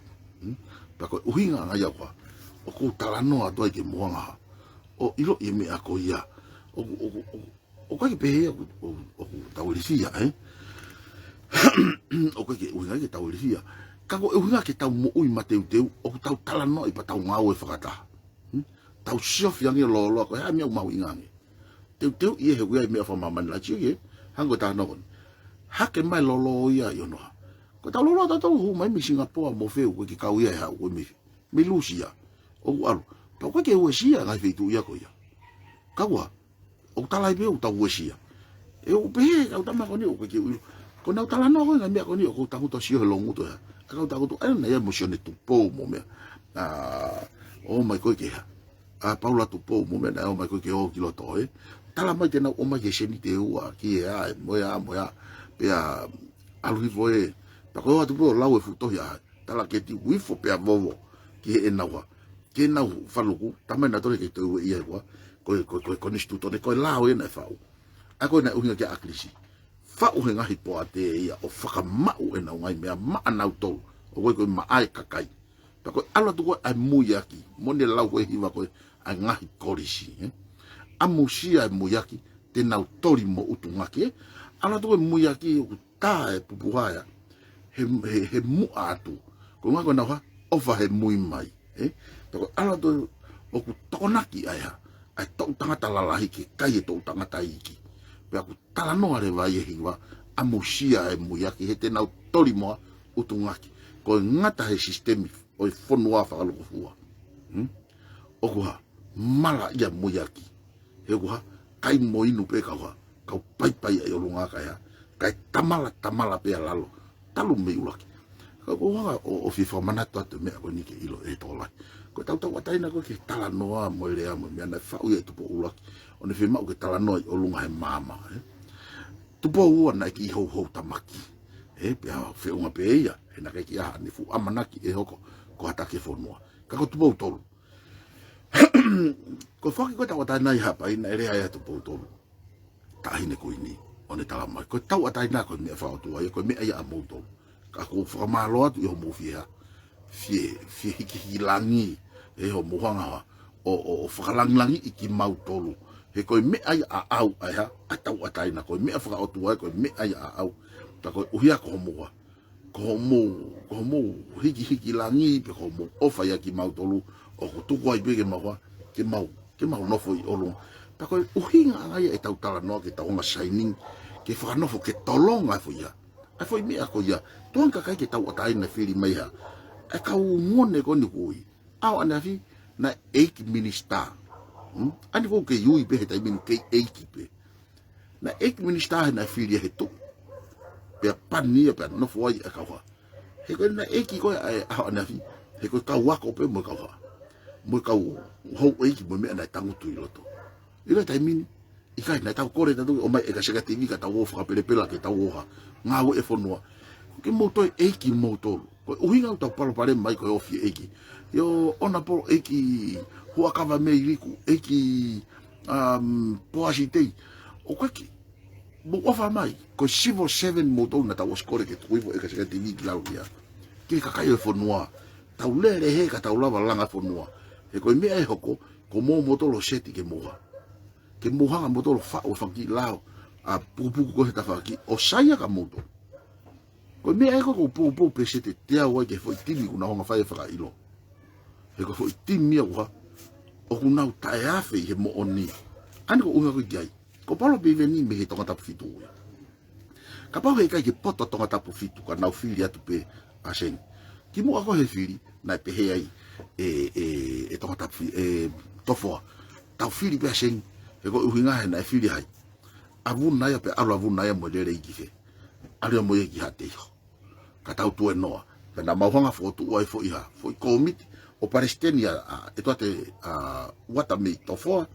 Speaker 1: Pa ko uhinga nga ia kwa. O ko talano a toi ke moanga. O ilo i me ako ia. O ka ke pe o tawilisia o ka ke uhinga ke tawilisia. Ka ko uhinga ke tau mo ui mateu teu o tau talano i pa tau ngau e whakata. Tau siof yangi lo ko ha mi mau ingangi. Teu i he wea me fa mamani la chi hango ta no. Hake mai lo ia yo no. Ko tau lo tau hu mai mi Singapore mo feu ko ki kau ia ha ko mi Lucia. O alu. Tau ko ke uesia ngai fitu ia ko ia. Kawa. O talai be o tau uesia. E o pe o tama ko ni o ko ke u. Ko na tala no ko ngai ko ni o ko tau to sio longu to. Ka tau to ai na emotion tu po mo me. O mai ko ke ha. Paula tu po mo me na o mai ko ke o kilo to tala mai tena o mai ke seni te ua ki e moya pe alu voe pa ko tu po lau e futo ya tala ke ti wifo pe vovo ki e nawa ke na faluku tamai na tole ke tu ia ko ni stuto ne ko lau e na fau ako na uhinga ke aklisi fa u hinga hi po ate ia o faka mau e na ngai me ma na to o ko ma ai kakai pa ko ala tu ko ai muyaki mone lau ko hiwa ko ai ngahi korisi amusia e muyaki te nau tori mo utungaki ala to e muyaki o ta e pupuhaya he mu atu ko ngako na ha ofa he mui mai to ala to o ku tonaki aya ai to tangata lalahi ki kai to tangata iki pe aku tala no are vai e hiwa amusia e muyaki he te nau tori mo utungaki ko ngata he sistemi o i fonua fa lo fua o ku ha mala ia muyaki he ku ha kai mo inu pe ka wa ka pai pai e lunga ka ya kai tamala pe lalo talu me ulaki ka ko wa o fi forma to me ko ni ke ilo e to la ko tau watai na ko ke tala noa mo le amo me na fa u e to po ulaki o ne fi ma ko tala no o lunga he mama tu po u na ki ho tamaki pe fe unha pe ia e na ke ya ni fu amanaki e hoko ko atake fonua ka ko tu po tolu ko foki ko tau atai nai hapa ina ere ai atu poutou tahine ko ini one tala mai ko tau atai na ko me fa tu ai ko me ai a moutou ka ko fa malo atu yo mo fie ki langi e ho mo hanga o fa langi iki mautolu he ko me ai a au ai ha atau atai na ko me fa o tu ai ko me ai a au ta ko uhia ko mo hiki langi pe ko mo o fa ya ki mautolu o tu ko ai bege mawa ke mau no foi olu pa ko uhinga ngai e tau tala no ke tau nga shining ke fa no fo ke tolonga foi ya ai foi me ako ya ton ka kai ke tau atai na fili mai ha e ka u ngone ko ni kui au ana fi na ek minister ani ko ke yui pe ta min ke ek pe na ek minister na fili he tu pe pani pe no foi e ka wa he ko na ek ko ana fi he ko ka wa ko pe mo ka wa mo ka ho e ki mo me na tangu tu loto ila tai min i kai na tau kore tatu o mai e ka sega TV ka tau fa pele pela ke tau ha nga o e fonua ke mo to e ki mo to ko uhinga tau palo pare mai ko ofi e ki yo ona po e ki ho akava me riku e ki po asitei o ka ki mo ofa mai ko sivo 7 mo to na tau skore ke tu e ka sega TV Claudia ke ka kai e fonua tau lere he ka tau lava langa fonua e ko me e hoko ko mo moto lo seti ke moha nga moto lo fa o fangi lao a pupu ko he tafaki o saia ka moto ko me ai ko pupu pese te te awa ke foi timi kuna honga fai fa ilo e ko foi timi wa o kuna utai afe he mo oni ani ko unga ko gai ko palo be veni me he tonga tapu fitu ka pau he kai ke poto tonga tapu fitu ka nau fili atu pe asen ki mo ko he fili na pe he ai e tonga tapu tofo tau fili pe asen e ko uhinga he na fili hai avuna ya pe alo avuna ya mo lere ikife ale mo ye ki hate yo ka tau tu no na mahonga foto o fo iha foi komiti o palestina e toate wata me tofo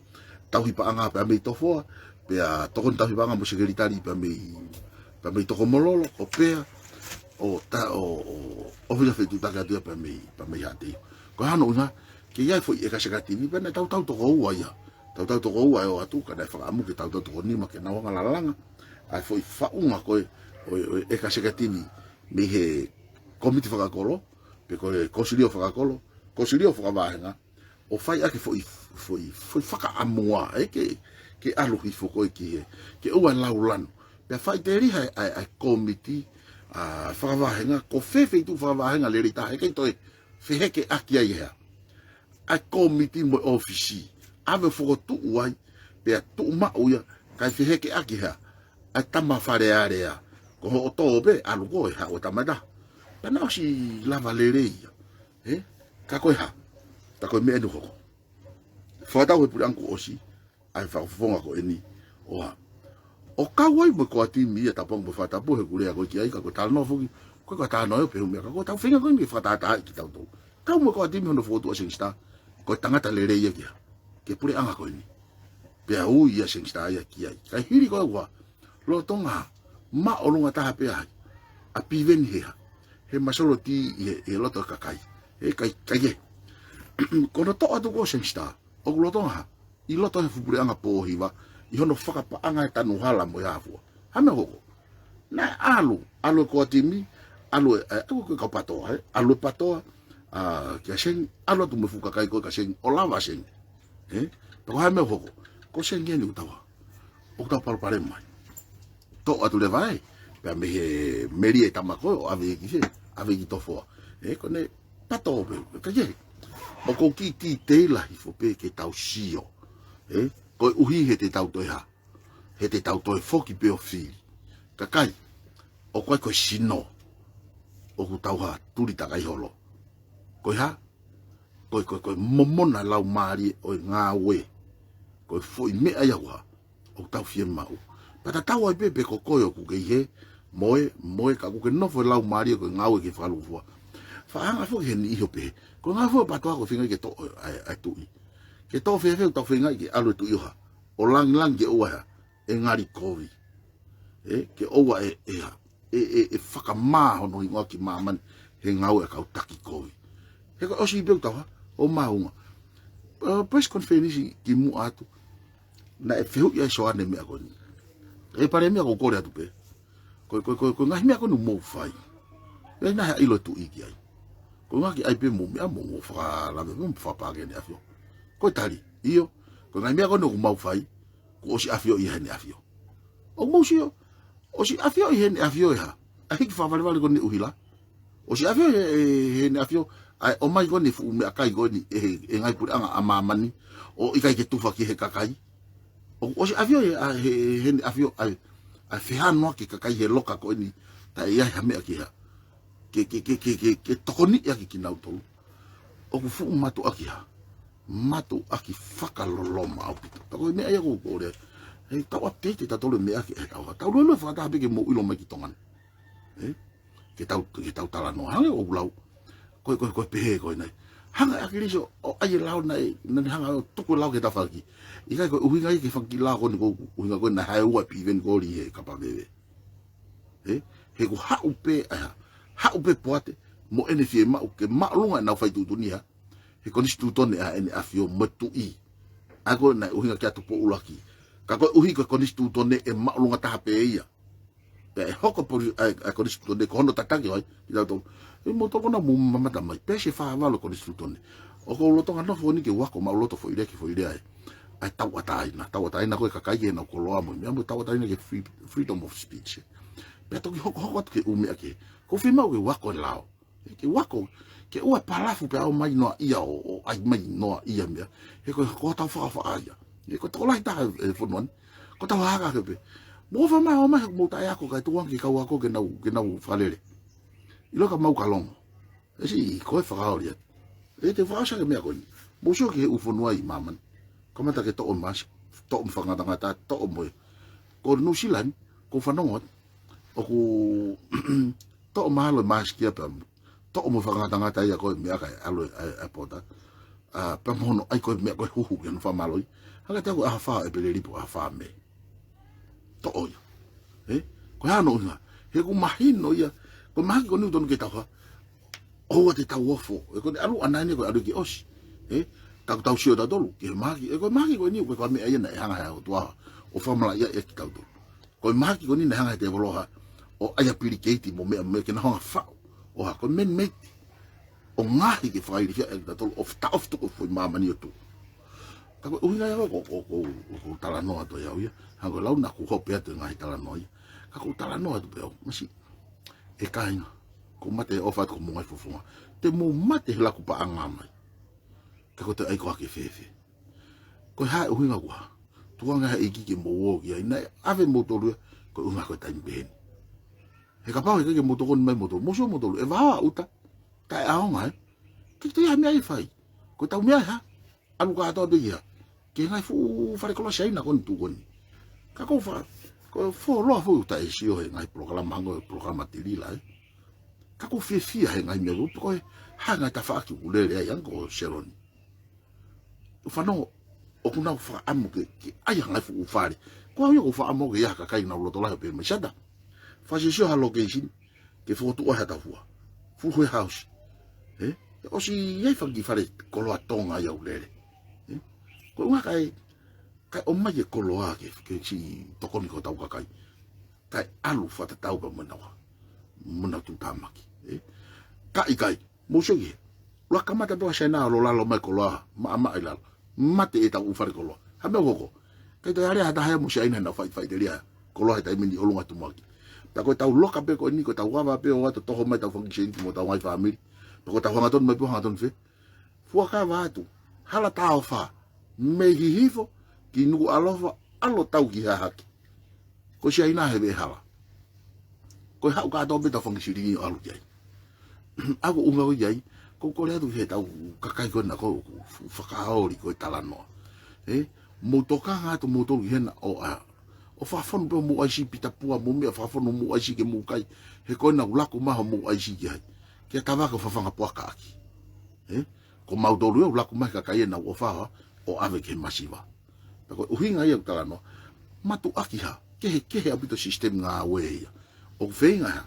Speaker 1: tau hipa anga pe me tofo pe a tokon tau hipa anga mo segeritari pe me toko mololo o pe o ta o via fetu ta ka pe me hate ko hano una ke ia foi e ka segativi pe na tau to o ia tau to o ai o atu ka na fa amu ke tau to ni ma ke na wanga langa ai foi fa unga ko e ka segativi me he komiti whakakolo, pe koe kosilio whakakolo, kosilio whakavahenga, o whai ake foi whaka amua, ke aluhi whakoi ki he, ke ua laulano. Pea whai te riha ai komiti, whakavahenga, ko whewhi tu whakavahenga le rita, he kei toi whiheke aki ai hea. Ai komiti mo ofisi, ame whakotu uai, pea tu mauia, kai whiheke aki hea, ai tama wharearea, ko ho o tō be, alu koe, ha o tamada. Pana si lava lereia, ka koe ha, ta koe me enu hoko. Whata koe puri anku osi, ai whakafonga ko eni, oha. O kawai mo ko ati mi e tapong mo whata po he kurea koe ki ai, ka koe tala no fuki, koe ka tala no eo pehu mea, ka koe tau whinga koe mi whata ata ki tau tau. Kau mo ko ati mi hono whotu a sengsta, koe tangata lereia kia, ke puri anga koe ni. Pea ui a sengsta ai ki ai, kai hiri koe ua, lo tonga, ma olunga taha pea hai, a piveni hea. He masolo ti e loto kakai e kai kono to atu ko sengsta o loto ha I loto he fupure anga po hiwa I hono whakapa anga e tanu hala mo yafua hame hoko na alu ko timi alu ko ka patoa alu patoa kia seng alu tu me fuka kai ko ka seng o lava seng to hame hoko ko seng ngeni utawa o ta par pare mai to atu le vai pe me he meri e tamako ave ki ave ki tofo kone pato be ka ye o ko ki te la I fo pe ke tau sio ko uhi he te tau toha he te tau toi foki pe o fi ka kai o ko sino o ku tau ha turi ta kai holo ko ha ko momona lau mari o nga we ko foi me ai wa o tau fie mau pata tau ai pe ko koyo ku ke he moe ka ku ke no foi lau mari ko ngau ke falu fo fa anga fo ke ni hope ko nga fo pa to ko finga ke to ai tu ke to fe to finga ke alu tu ha o lang ke o ha e ngari kovi ke o wa e faka ma hono I ngoki maman he ngau e ka utaki kovi he ko osi be to o maunga press conference ki mu atu na e feu ya so ane me agoni e pare me ko kore atu pe ko ngai me ko no mo fai e na ilo tu iki ai ko ngai ai pe mo me mo fa la me fa pa ke ne afio ko tali io ko ngai me ko no mo fai ko si afio I ne afio o mo si o si afio I ne afio ha ai ki fa vale ko ne uhila o si afio he ne afio ai o mai ko ne fu me akai ko ni e ngai pu anga amamani o ikai ke tufa ki he kakai o si afio he ne afio ai a fehano ki kakai he loka ko ni ta ia ha me aki ha ke tokoni ia ki nau tolu o ku fu matu aki ha matu aki whakaloloma au pita tako me ai ko ko re hei tau ate te tolu me aki tau lo fa ta be ke mo ilo mai ki tongan ke tau tala no ha o lau ko pe ko nei hanga aki riso o ai lau nei na hanga tuku lau ke ta faki I kai ko uhinga I ke whaki la ko ni ko uhinga ko na hai ua piven ko ri he kapa bebe he ko hau pe poate mo ene fie mau ke maalunga na whai tutuni ha he ko nistu tone a ene afio matu I ako na uhinga kia tupo ulaki ka ko uhinga ko nistu tone e maalunga taha pe ia pe hoko po ko nistu tone ko hono tataki hoi I tau mo toko na mo mamata mai pe se wha avalo ko nistu tone o ko lotonga no fo ni ke wako ma loto fo ire ki fo ire ai ai tau ataina koe kakai na ko loa mo me mo tau ataina ke freedom of speech pe to ki hoko ke ume ke ko fi mau ke wako lao ke wako ke ua palafu pe au mai no ia o ai mai no ia me he ko tau fa ia e ko to lai ta e fonon ko tau haka ke pe mo fa mai o mai mo ta ya ko ka tuang ki ka wako ke nau falele ilo ka mau kalong e si ko fa ka oria e te fa sa ke me ko mo so ke u fonua i maman ko mata ke to o mas to o fanga tanga to o mo ko New Zealand ko fanongot o ku to o malo mas kia pa to o mo fanga tanga ta ia ko me ka alo a pota a pa mono ai ko me ko hu ke no fa malo haka te ko a fa e pele lipo a fa me to o ko ha no nga he ku mahino ia ko mahi ko ni don ke ta o te ta wofo e ko alu anani ko alu ki os tau sio da dolu ke maki e ko maki ko ni ko me ai na hanga ha tua o famala ia e tau do ko maki ko ni na hanga te boloha o ai aplicate mo me ke na hanga fa o ha ko men me o ngahi ke fai ri e da dolu of ta of to foi mama ni tu ta ko uina ya ko tala no ato ya ia ha ko lau na ku ho pe te ngai tala no ia ka ko tala no ato pe o masi e kainga ko mate ofa ko mo ngai fofonga te mo mate la ku pa anga ka ko te ai ko ke fefe ko ha u hinga wa tuanga e ki ke mo wo ya ina ave mo to ko unga ko ta ben he ka pa ke mo to kon mai mo to e va uta ta a nga ki te ya mi ai fai ko ta mi ha alu ka to de ya ke ngai fu fa ko la sai na kon tu kon ka ko fa ko fo lo fu ta e si o ngai programa tilila ka ko fefe ha ngai me ko ha nga ta fa ki u le ya ko seloni fano o kuna fa amo ke ai nga fu fare ko yo fa amo ke ya ka kai na lo to la pe me shada fa si ha location ke foto o ha ta fu house o si ye fa ki fare ko lo atonga ya ulele ko nga kai o mai ko lo a ke si to ko ni ko ta ka kai alu fa ta ta ba mona tu tamaki kai mo so ye lo kamata do sa na lo la lo mai ko lo ma ila mate e ta u fare ko lo ha me go ke te ari ata ha mo sai na fai te ria ko lo ta mini o lo ngatu maki ta ko ta lo ka pe ko ni ko ta wa ba pe o to ho mai ta function mo ta wa family ko ta wa ton me po ha ton fe fu ka va tu hala ta o fa me hi hifo ki nu alofa alo tau ki ha haki ko sai na he be hala ko ha ka to be ta function ni alu jai ako unga o jai ko le tu he tau kakai ko na ko whakaori ko talano mo toka nga to mo to hena o fa fon po mo ai pita pua mo me fa fon mo ai ke mo kai he ko na ula ko ma mo ai ki hai ke tava ko fa fanga po ka ki ko mau do lu ula ko ma ka kai na o fa o ave ke masiva ko uhinga ia talano matu aki ha ke abito system nga we o venga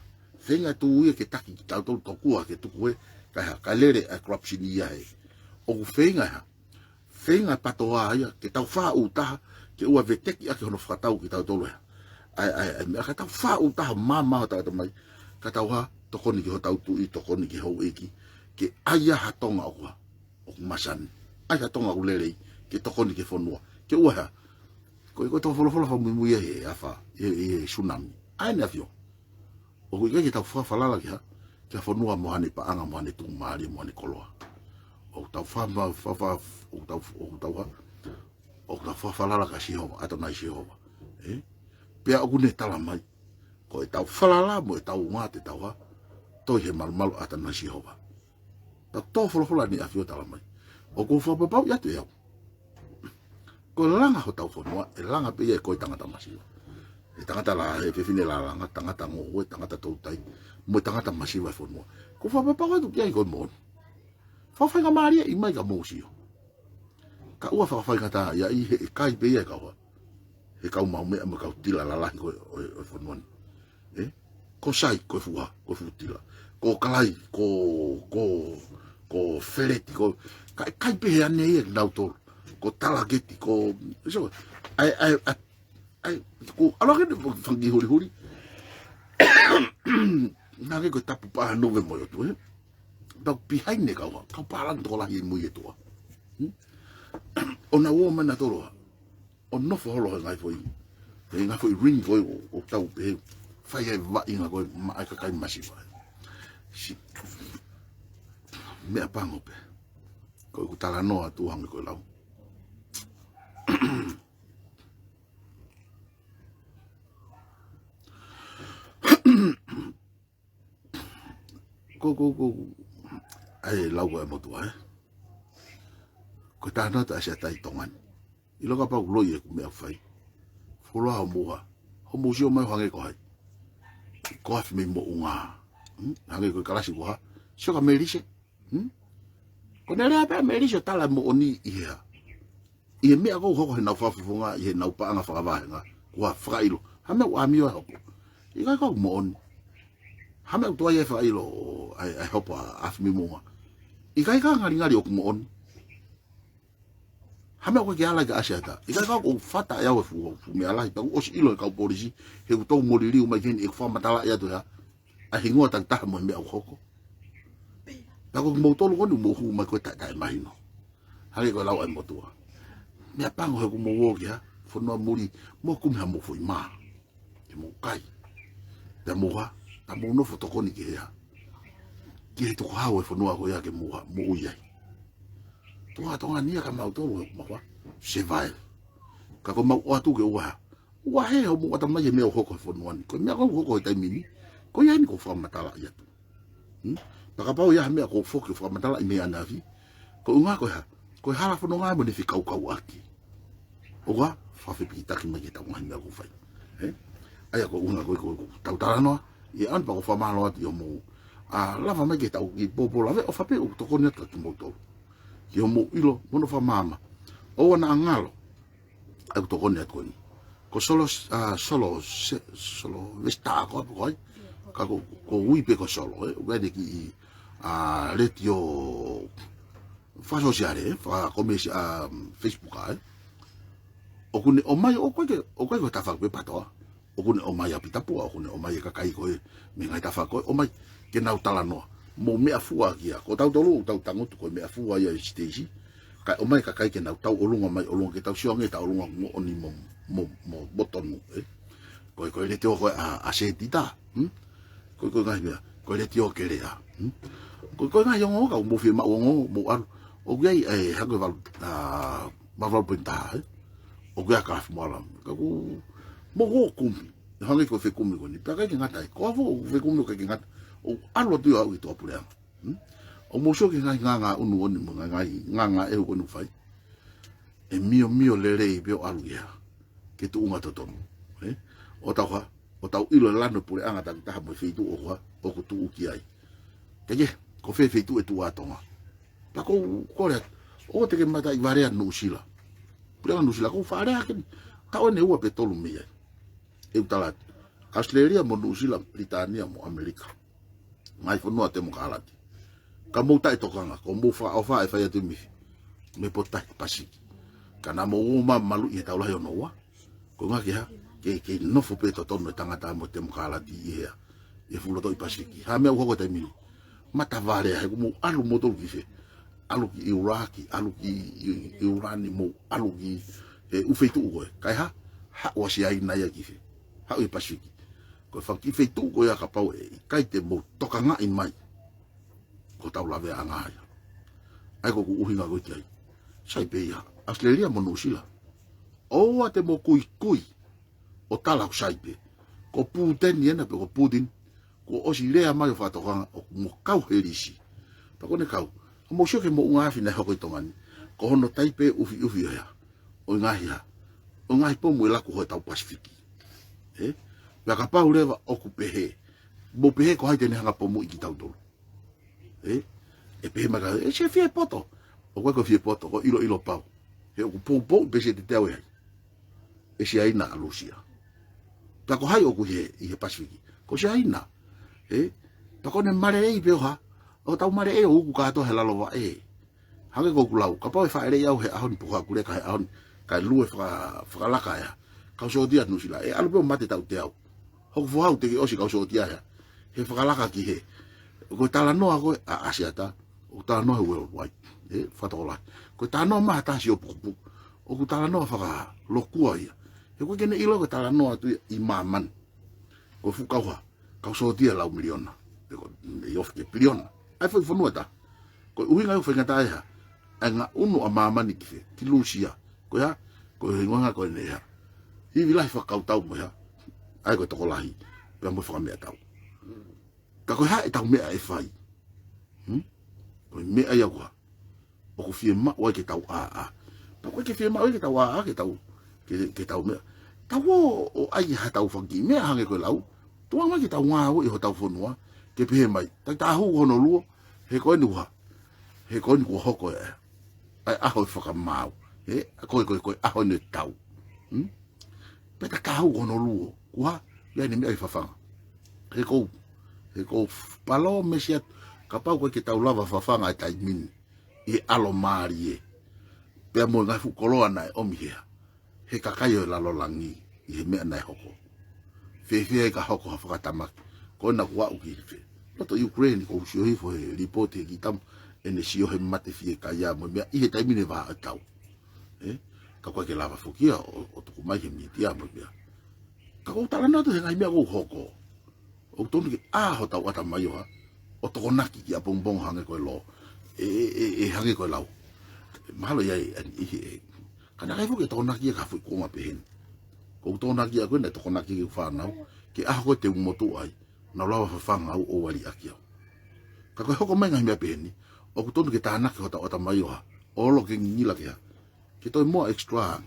Speaker 1: tu ia ke taki tau to ku ke tu ko ka lere a corruption ia o fenga patoa ia ke tau fa uta ke ua veteki ake hono fatau ki tau tolo ai me ka tau fa uta mama ta mai ka tau ha to koni ki ho tau tu i to koni ki ho eki ke aya hatonga o masan aya tonga u lere ke to koni ki fonua ke ua ko to folo fa mu ye afa e tsunami ai na fio o ko ke tau fa la ki ha ke fonua mo hani pa anga mo hani tu mari mo hani koloa o tau fa o tau fa la ka si ho ato na si ho pe a ku ne tala mai ko tau fa la mo tau ngate tau ha to he mal ato na si ho ta to fo ni afio tala mai o ko fa pa ya te ko langa ho tau fonua e langa pe e ko tanga masi e tangata la e fine la langa tangata mo o tangata to tai mo tangata masiva fonua ko fa pa tu kia ko mo fa nga maria i mai ka mo sio ka ua fa ka ya i kai pe ya ka wa e ka ma me ka tila la ko fonua ko sai ko tila ko kalai ko fereti ko kai pe ya ne e dautor ko talageti ko so ai ko ala ke fangi huri na ke ko tapu pa no ve mo tu ta behind ne ka pa lan to la hi mo ye to ona wo mana to o no fo holo ngai foi e ngai foi ring foi o tau pe fai e va inga ko ma ka kai masiva si me apango pe ko tala no atu hang ko lau ko ai lau ko mo tua ko ta no ta sa tai tongan i loka pa lo ye ku me fai folo ha mo sio mai hange ko hai ko af me mo unga hange ko kala si ko ha sio ka merise ko ne ra pa merise tala mo oni ia i me ko ho na fa funga i na pa nga fa va nga wa frailo ha me wa mi ho i ka ko mo on ha me to ye fa ilo ai hope af me mo i ka ngari o ku mo on hame ko kiala ga asiata ika ka ko fata ya we fu me ala ta o si ilo ka polisi he to molili o mai gen e fa matala ya to ya a hingo ta ta mo me o hoko ta ko mo to lo mo hu ma ko ta ta mai no hale ko lawa mo to me pango he ko mo wo ya fo no muri mo ku me mo fo ma e mo kai ta mo ha ta mo no foto ko ni ke ya ke to ha we fo no ko ya ke mo ya tonga nia ka mau tolu ma kwa se vai ka ko mau atu ke wa he o mo ta mai me o hoko fo no ko me ko hoko ta mini ko ya ni ko fa matala ya tu pa ka pau ya me ko fo ke fa matala me anavi ko nga ko ha ko hala fo no nga mo ni fi kau aki o wa fa fe pita ki me ta mo me ko fai aya ko una ko ta no ya an pa ko fa ma lo yo mo lava me ke ta o bo la o fa pe o to ko ne ta mo to yo mo ilo mono fa mama o na ngalo ai to ko net ko ni ko solo vesta ko ka ko ui pe ko solo vedi ki letio fa sociale fa come Facebook o kune o mai o ko ta fa pe pato o kune o mai apita po o kune o mai ka kai ko me ngai ta fa ko o mai ke na utala no mo me afua kia ko tau tolu tau tango ko me afua ya stage ka o mai ka kai ke na tau olunga mai olunga ke tau sio nge tau olunga mo oni mo boton ko le teo ko a se tita ko ngai me ko le teo ke le ko ngai yo ka mo fi ma mo ar o gai ha ko val val pinta o gai ka mo la ko mo ko kumi hangi ko fe kumi ko ni pa ka ngata ko vo fe kumi ko ngata o alo tu au to pulea o mo so ki nga unu oni mo nga e ko nu fai e mio lere be alu ya ke tu unga totono o ta ilo lano pule anga ta mo feitu o ko tu ki ai ke ko feitu e tu atonga pa ko le o te ke mata i varea no sila pule no sila ko farea ke ta o ne u pe tolu me e utala Australia mo New Zealand Britania mo Amerika mai fo no te mo kalati ka mo tai to kanga ko mo fa ofa e fa ya tumi me potai pasi kana mo uma malu ye taula yo no wa ko nga ke no fo pe to no tanga ta mo te mo kalati e fu lo to pasi ki ha me ko te mi mata vale ha mo alu mo to ki fe alu ki Iraki alu ki Irani mo alu ki u fe tu ko kai ha wa si ai na ya ki fe ha u pasi ki ko fa ki fe tu ko ya ka pau e kai te mo toka nga in mai ko tau lave anga ya ai ko uhinga ko tai sai pe ya Australia mo no sila o ate mo kui o tala ko sai pe ko Putin ni na pe ko Putin ko o si lea mai fa to nga mo kau helisi pa ko ne kau mo sho ke mo unga fi na ko to mani ko hono tai pe ufi ya o nga ya o nga po mo la ko tau Pasifiki ya ka pa uleva okupe he bo pe ko haite ne hanga po mo iki tau tolu e pe ma ka se fie poto o ko fie poto ko ilo pau he ko po be se te tau e se ai na Rusia ta ko hai o ku he Pasifiki ko se ai na ta ko ne mare e pe ha o tau mare e o ku ka to hela lo wa hange ko kulau ka pa fa ele ya he ahon po ka kule ka ahon ka lue fa la ka ya ka so dia no sila alu pe mate tau te au ho vo au te o si ka so dia ya he fa la ka ki he ko tala no ako asiata o tala no worldwide fa to la ko ta no ma ta si o pu o ku tala no whaka lokua ia. He koe kene ilo ka tala no atu I maman. Ko fukaua, kau sotia lau miliona. Ko I ofke piliona. Ai foi fonua ta. Ko uhinga u whengata e ha. Ai ngā unu a mamani ki fe, ki lusia. Ko ya, ko hingonga ko ne ha. Hivi lai whakau tau mo ya. Ai ko toko lahi, pia mo whakamea tau. Ka koe ha e tau mea e whai. Koe mea ia kua. O ko fie ma oai ke tau a. Pa koe ke fie ma oai ke tau a ke tau mea. Tau o ai ha tau whanki mea hange koe lau. Tua mai ke tau ngā o I ho tau whanua. Ke pehe mai. Tai tahu hono luo. He koe nuha. He koe ni kua hoko e. Ai aho I whakamau. He koe aho ne tau. Peta tahu hono luo. Kua. Ia ni mea I whawhanga. He kou palo mesia. Ka pau koe ke tau lava whawhanga I tai mini. I alo maari e. Pea mo ngai fukoloa nai omi hea. He kakaio I lalo langi. I he mea nai hoko. Whewhea ka hoko ha whakatamaki. Koe na kua uki he. Noto Ukraine ko usio hifo he ripote ki tam. Ene sio he mate fie ka ia mo mea. I he taimine waa atau. Ka koe ke lava fukia o tuku mai he mitia mo mea. Ka kou tala nato he ngai mea kou hoko. O tonu ke aho tau ata mai oha. O toko naki ki a bongbong hange koe lo. Hange koe lau. Mahalo iai ihi. Kana kai fuke toko naki ka fui koma pehen. Kou toko naki a koe na toko naki ki whanau. Ke aho koe te umotu ai. Na lawa whawhanga au o wali aki au. Ka koe hoko mai ngai mea peheni. O kutonu ke tānaki hota ota mai oha. O lo ke ngila ke ha. Ke toi mua extra hang.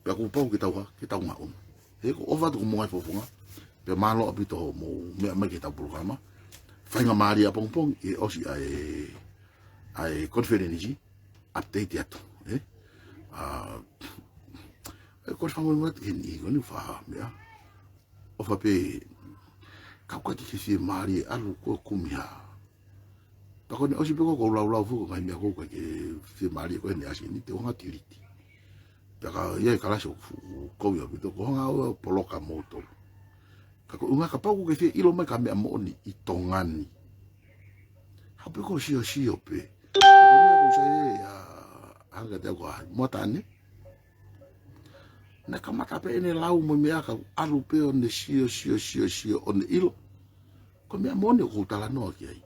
Speaker 1: Pea kupau ke tau ha. Ke tau ngā una. He ko ofa tuku mungai fofunga. Pea malo apito ho mo mea mai ke tau pulukama. Whainga maari a pongpong. E osi ai conference update atu. Ko whangu ngā te heni. Ko ni whaha mea. Ofa pe. Kau kati ke fie maari alu ko kumiha. Tako ni osi peko ko lau fuko ngai mea kou ke fie maari ko hene asi ni te honga tiriti. Peka iai kalasi o kou ia pito ko honga o poloka motor. Kako unga ka pau ke fie ilo mai ka mea mooni I tongani. Hape ko sio pe. Ko mea ko sa hanga te ko motane. Na kamata pe ene lau mo mea ka alu pe o ne sio o ne ilo. Ko mea mooni ko tala noa ki ai.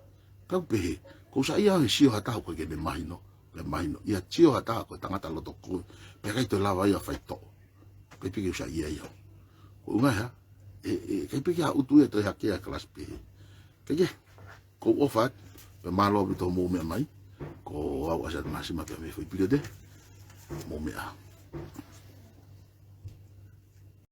Speaker 1: Kau pehe, ko sa ia he sio hata ko ke ne mahino. Le mahino. Ia sio hata ko tangata loto ko. Peka ito lava ia fai to. Kai peke sa ia ia. Ko unga ha. Kai peke ha utu e to hake a kelas pehe. Kaya, ko ofat. Pe malo bito mo mea mai. Ko au asat masima pe me foi pile de. Mo mea.